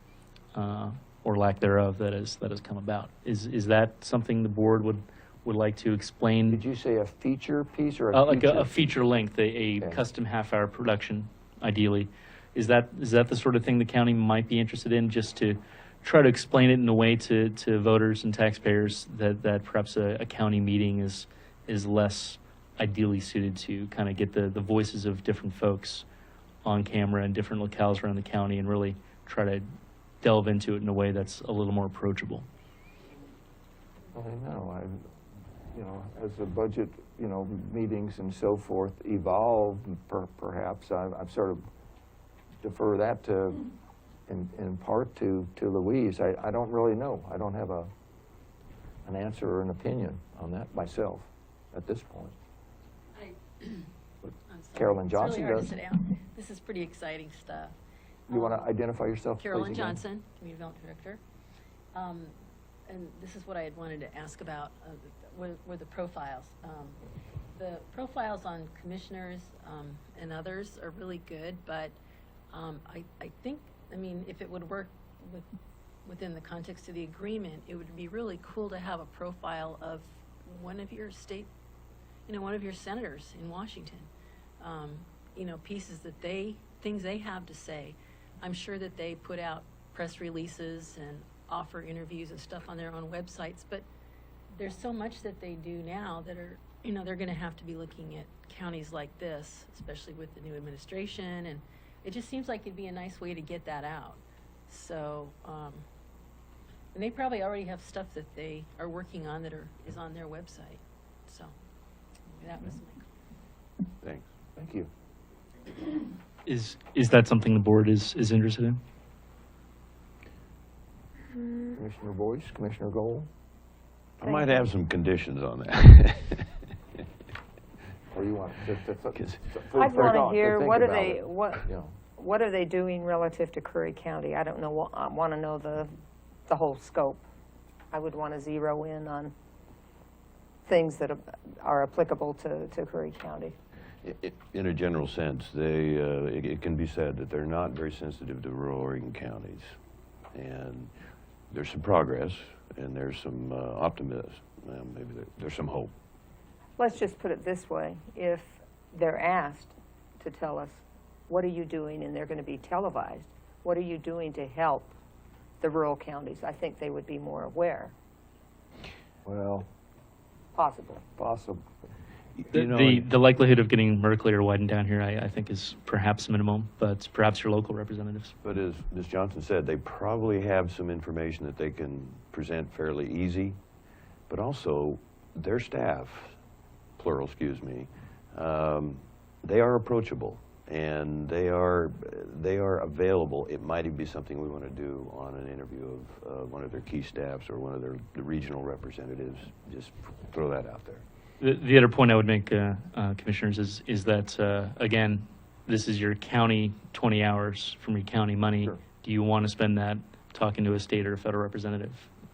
or lack thereof that has come about. Is that something the board would like to explain? Did you say a feature piece or a Like feature? a feature length, a Okay. custom half-hour production, ideally. Is that the sort of thing the county might be interested in, just to try to explain it in a way to voters and taxpayers that perhaps a county meeting is less ideally suited to kind of get the voices of different folks on camera in different locales around the county and really try to delve into it in a way that's a little more approachable? I know, you know, as the budget, you know, meetings and so forth evolve, perhaps, I've sort of defer that to, in part to Louise. I don't really know. I don't have an answer or an opinion on that myself at this point. I'm sorry. Carolyn Johnson It's really hard does. to sit down. This is pretty exciting stuff. You want to identify yourself, please? Carolyn again? Johnson, Community Development Director. And this is what I had wanted to ask about, were the profiles. The profiles on commissioners and others are really good, but I think, I mean, if it would work within the context of the agreement, it would be really cool to have a profile of one of your state, one of your senators in Washington. Pieces that things they have to say. I'm sure that they put out press releases and offer interviews and stuff on their own websites, but there's so much that they do now that are, they're going to have to be looking at counties like this, especially with the new administration, and it just seems like it'd be a nice way to get that out. So, and they probably already have stuff that they are working on that is on their website. So that was my Thanks. Thank you. Is that something the board is interested in? Commissioner Boyce, Commissioner Gold, I might have some conditions on that. or you want just to? I'd want to hear, what are they, Yeah. what are they doing relative to Curry County? I don't know, I want to know the whole scope. I would want to zero in on things that are applicable to Curry County. In a general sense, it can be said that they're not very sensitive to rural Oregon counties. And there's some progress, and there's some optimism. Maybe there's some hope. Let's just put it this way. If they're asked to tell us, what are you doing, and they're going to be televised, what are you doing to help the rural counties? I think they would be more aware. Well, Possible. possible. The likelihood of getting Merkley or Wyden down here, I think, is perhaps minimum, but perhaps your local representatives. But as Ms. Johnson said, they probably have some information that they can present fairly easy, but also their staff, plural, excuse me, they are approachable and they are available. It might even be something we want to do on an interview of one of their key staffs or one of the regional representatives. Just throw that out there. The other point I would make, commissioners, is that, again, this is your county 20 hours from your county money. Sure. Do you want to spend that talking to a state or a federal representative?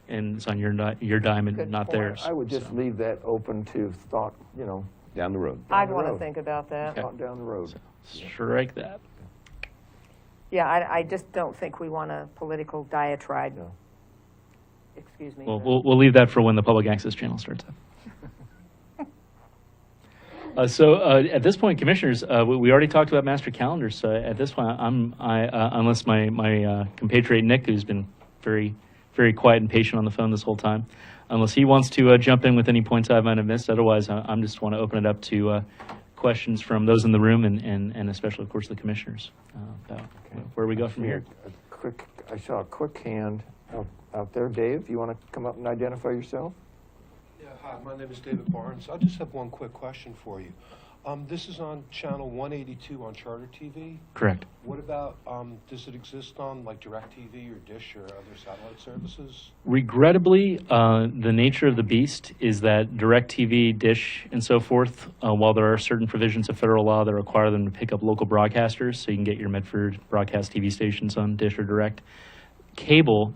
And it's on your dime and Good not point. theirs. I would just So, leave that open to thought, Down the road. I'd the want to road. think about that. thought down the road. strike that. Yeah, I just don't think we want a political diatribe. No. Excuse me. Well, we'll leave that for when the public access channel starts up. So at this point, commissioners, we already talked about master calendars. So at this point, unless my compatriot Nick, who's been very, very quiet and patient on the phone this whole time, unless he wants to jump in with any points I might have missed. Otherwise, I'm just want to open it up to questions from those in the room and especially, of course, the commissioners about where we go from here. I saw a quick hand out there. Dave, you want to come up and identify yourself? Yeah, hi, my name is David Barnes. I just have one quick question for you. This is on channel 182 on Charter TV. Correct. What about, does it exist on like DirecTV or Dish or other satellite services? Regrettably, the nature of the beast is that DirecTV, Dish, and so forth, while there are certain provisions of federal law that require them to pick up local broadcasters, so you can get your Medford broadcast TV stations on Dish or Direct, cable,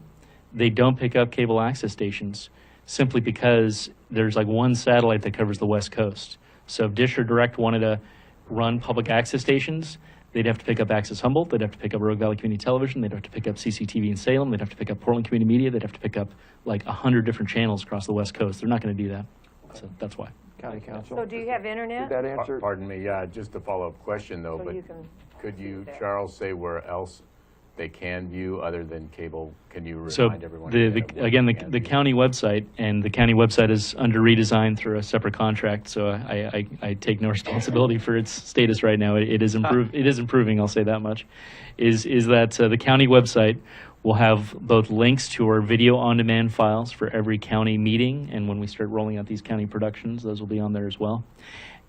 they don't pick up cable access stations simply because there's like one satellite that covers the West Coast. So if Dish or Direct wanted to run public access stations, they'd have to pick up Access Humboldt, they'd have to pick up Rogue Valley Community Television, they'd have to pick up CCTV in Salem, they'd have to pick up Portland Community Media, they'd have to pick up like 100 different channels across the West Coast. They're not going to do that. So that's why. County Council? So do you have Did internet? that answer? Pardon me, yeah, just a follow-up question though, So but you can could you, do that. Charles, say where else they can view other than cable? Can you So remind everyone? where they again, can the view? county website, and the county website is under redesign through a separate contract. So I take no responsibility for its status right now. It is improving. I'll say that much. Is that the county website will have both links to our video on demand files for every county meeting, and when we start rolling out these county productions, those will be on there as well.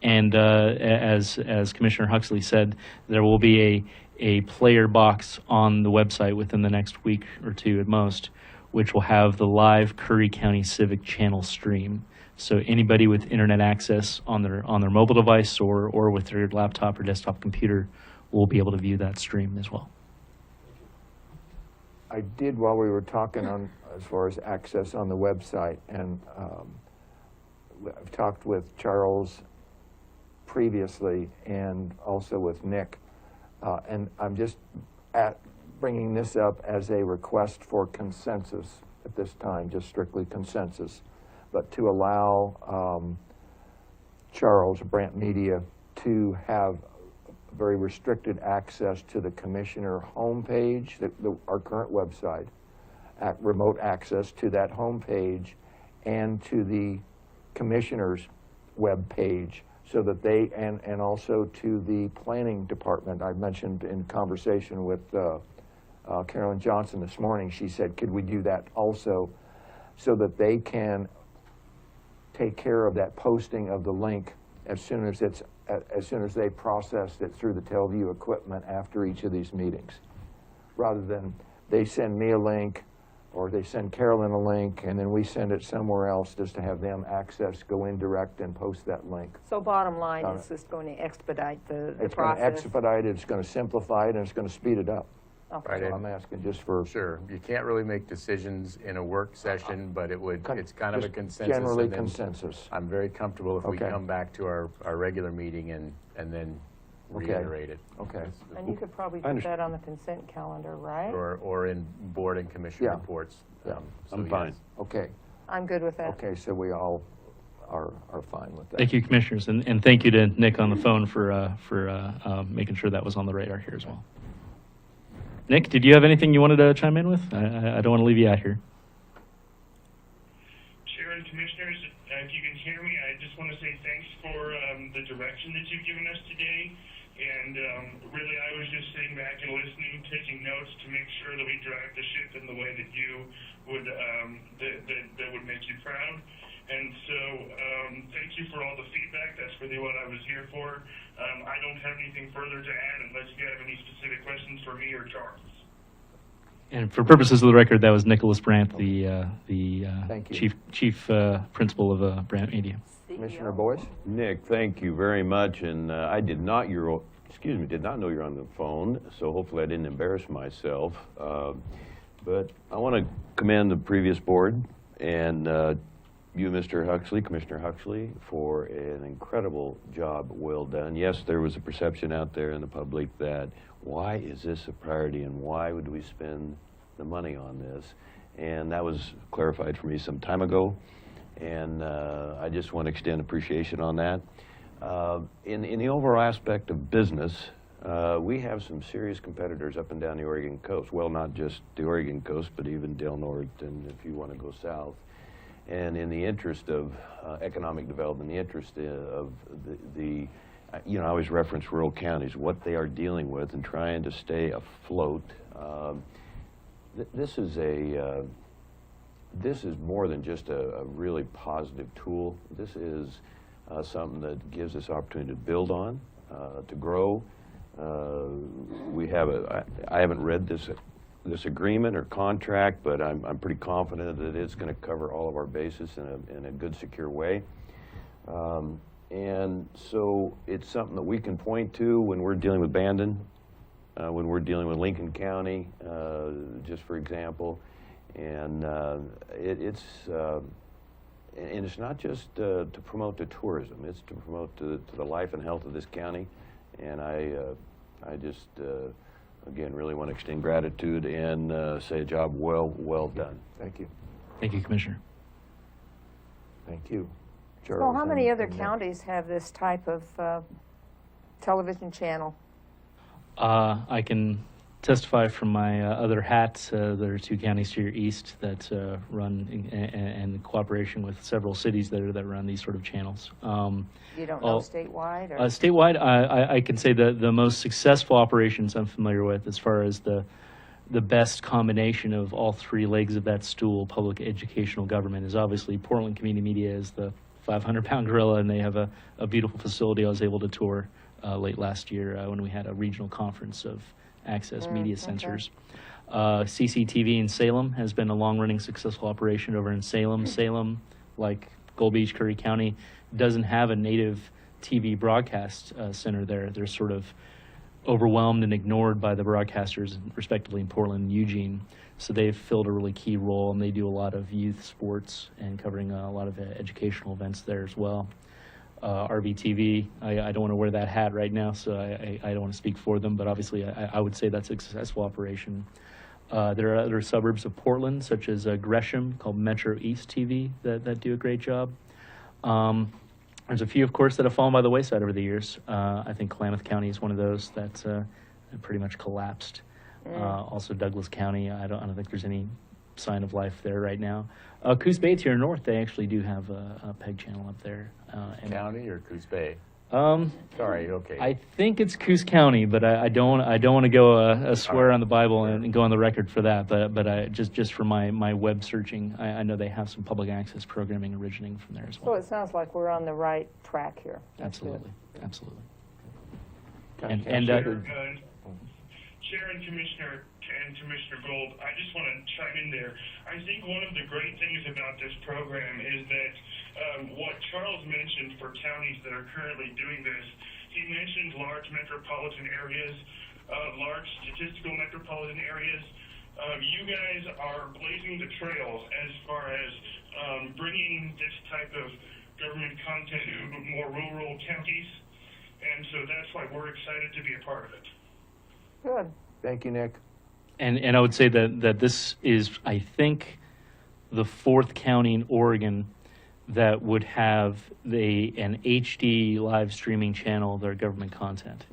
And as Commissioner Huxley said, there will be a player box on the website within the next week or two at most, which will have the live Curry County Civic channel stream. So anybody with internet access on their mobile device or with their laptop or desktop computer will be able to view that stream as well. I did while we were talking on as far as access on the website, and I've talked with Charles previously and also with Nick And I'm just bringing this up as a request for consensus at this time, just strictly consensus, but to allow Charles, Brant Media, to have very restricted access to the commissioner homepage, our current website, remote access to that homepage and to the commissioner's web page, so that they, and also to the planning department. I mentioned in conversation with Carolyn Johnson this morning, she said, could we do that also, so that they can take care of that posting of the link as soon as they processed it through the Telview equipment after each of these meetings, rather than they send me a link or they send Carolyn a link and then we send it somewhere else, just to have them access, go in direct and post that link. So bottom line, Got it's it. just going to expedite the It's going to process. expedite it, it's going to simplify it, and it's going to speed it up. Okay. Right. So I'm asking just for Sure, you can't really make decisions in a work session, but it's kind of a just consensus. generally and then consensus. I'm very comfortable if we Okay. come back to our regular meeting and then Okay. reiterate it. Okay. And you could probably put that on the consent calendar, right? Or in board and commission Yeah. reports. Yeah. So I'm fine. yes. Okay, I'm good with that. okay, so we all are fine with that. Thank you, commissioners, and thank you to Nick on the phone for making sure that was on the radar here as well. Nick, did you have anything you wanted to chime in with? I don't want to leave you out here. Chair and Commissioners, if you can hear me, I just want to say thanks for the direction that you've given us today. And really, I was just sitting back and listening, taking notes to make sure that we drive the ship in the way that you would, that would make you proud. And so, thank you for all the feedback. That's really what I was here for. I don't have anything further to add unless you have any specific questions for me or Charles. And for purposes of the record, that was Nicholas Brandt, the Thank you. chief principal of Brandt Media. Commissioner Boyce? Nick, thank you very much, and I did not know you're on the phone, so hopefully I didn't embarrass myself. But I want to commend the previous board and you, Mr. Huxley, Commissioner Huxley, for an incredible job well done. Yes, there was a perception out there in the public that why is this a priority and why would we spend the money on this? And that was clarified for me some time ago. And I just want to extend appreciation on that. In the overall aspect of business, we have some serious competitors up and down the Oregon coast. Well, not just the Oregon coast, but even Del Norte, and if you want to go south. And in the interest of economic development, the interest of I always reference rural counties, what they are dealing with and trying to stay afloat. This is more than just a really positive tool. This is something that gives us opportunity to build on, to grow. I haven't read this agreement or contract, but I'm pretty confident that it's going to cover all of our bases in a good, secure way. And so it's something that we can point to when we're dealing with Bandon, when we're dealing with Lincoln County, just for example. And it's not just to promote the tourism; it's to promote to the life and health of this county. And I just again really want to extend gratitude and say a job well done. Thank you. Thank you, Commissioner. Thank you. So Charles how many and- other and Nick. counties have this type of television channel? I can testify from my other hat. There are 2 counties to your east that run in cooperation with several cities that run these sort of channels. You don't know statewide? Or? Statewide, I can say the most successful operations I'm familiar with, as far as the best combination of all 3 legs of that stool, public educational government, is obviously Portland Community Media is the 500-pound gorilla, and they have a beautiful facility I was able to tour late last year when we had a regional conference of access media sensors. CCTV in Salem has been a long-running successful operation over in Salem. Salem, like Gold Beach, Curry County, doesn't have a native TV broadcast center there. They're sort of overwhelmed and ignored by the broadcasters, respectively, in Portland and Eugene. So they've filled a really key role, and they do a lot of youth sports and covering a lot of educational events there as well. RVTV. I don't want to wear that hat right now, so I don't want to speak for them, but obviously I would say that's a successful operation. There are other suburbs of Portland, such as Gresham, called Metro East TV, that do a great job. There's a few, of course, that have fallen by the wayside over the years. I think Klamath County is one of those that pretty much collapsed. Also Douglas County, I don't think there's any sign of life there right now. Coos Bay to your north, they actually do have a PEG channel up there. County or Coos Bay? Sorry, okay. I think it's Coos County, but I don't want to go swear on the Bible and go on the record for that. But I, just for my web searching, I know they have some public access programming originating from there as So well. it sounds like we're on the right track here. That's good. Absolutely. County And Councilor. Chair and Commissioner Gold, I just want to chime in there. I think one of the great things about this program is that what Charles mentioned for counties that are currently doing this, he mentioned large metropolitan areas, large statistical metropolitan areas. You guys are blazing the trail as far as bringing this type of government content to more rural counties, and so that's why we're excited to be a part of it. Good. Thank you, Nick. And I would say that this is, I think, the fourth county in Oregon that would have an HD live streaming channel of their government content.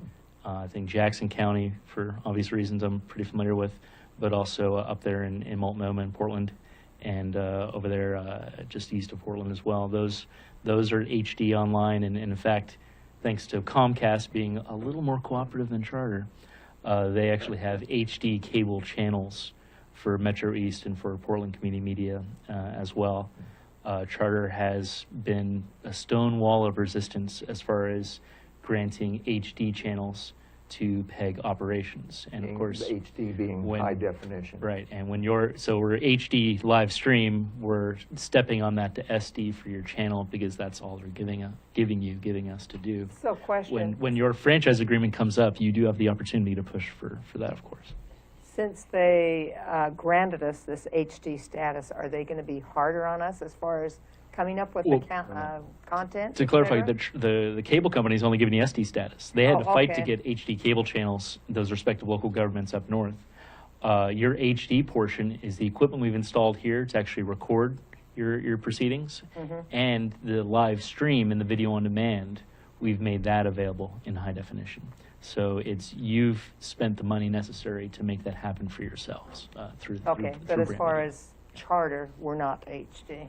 I think Jackson County, for obvious reasons I'm pretty familiar with, but also up there in Multnomah and Portland, and over there just east of Portland as well. Those are HD online, and in fact, thanks to Comcast being a little more cooperative than Charter, they actually have HD cable channels for Metro East and for Portland Community Media as well. Charter has been a stone wall of resistance as far as granting HD channels to PEG operations. And of course, the HD being high definition. Right, and when we're HD live stream, we're stepping on that to SD for your channel because that's all they're giving us to do. So question. When your franchise agreement comes up, you do have the opportunity to push for that, of course. Since they granted us this HD status, are they going to be harder on us as far as coming up with Well, the content? To clarify, et cetera? the cable company's only giving you SD status. They had Oh, to fight to okay. get HD cable channels, those respective local governments up north. Your HD portion is the equipment we've installed here to actually record your proceedings, and the live stream and the video on demand, we've made that available in high definition. So you've spent the money necessary to make that happen for yourselves through Okay, through but as Brand far Media. as Charter, we're not HD.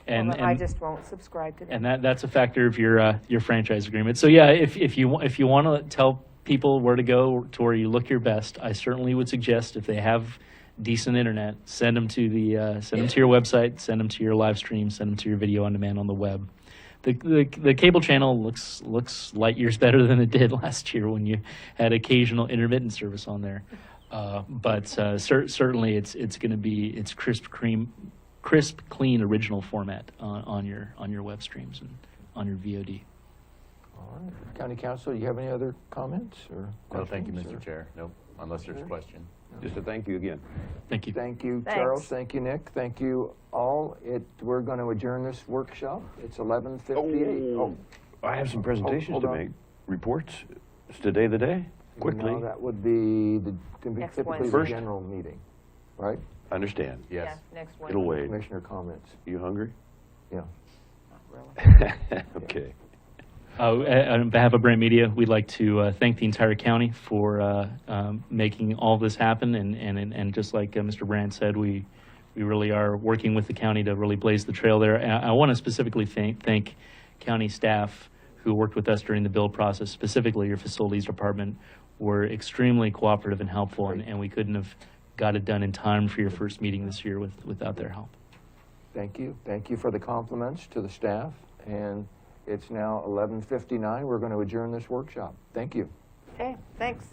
And, Well, then I and- just won't subscribe to them. And that's a factor of your franchise agreement. So yeah, if you want to tell people where to go to where you look your best, I certainly would suggest if they have decent internet, send them to your website, send them to your live stream, send them to your video on demand on the web. The cable channel looks light years better than it did last year when you had occasional intermittent service on there. But certainly it's going to be crisp, clean, original format on your web streams and on your VOD. All right. County Council, do you have any other comments or No, thank you, questions, Mr. or- Chair. Nope, unless there's a question. Just a thank you again. Thank you. Thank you, Thanks. Charles. Thank you, Nick. Thank you all. We're going to adjourn this workshop. It's 11:58. Oh, I have some presentations hold to on. make. Reports. Is today the day? Quickly. No, that would be Next typically the Wednesday. general meeting, right? Understand. Yes. Yeah, next one. It'll wait. Commissioner comments. You hungry? Yeah. Okay. On behalf of Brand Media, we'd like to thank the entire county for making all this happen. And just like Mr. Brandt said, we really are working with the county to really blaze the trail there. And I want to specifically thank county staff who worked with us during the build process, specifically your facilities department, were extremely cooperative and helpful, and we couldn't have got it done in time for your first meeting this year without their help. Thank you. Thank you for the compliments to the staff. And it's now 11:59. We're going to adjourn this workshop. Thank you. Okay, thanks.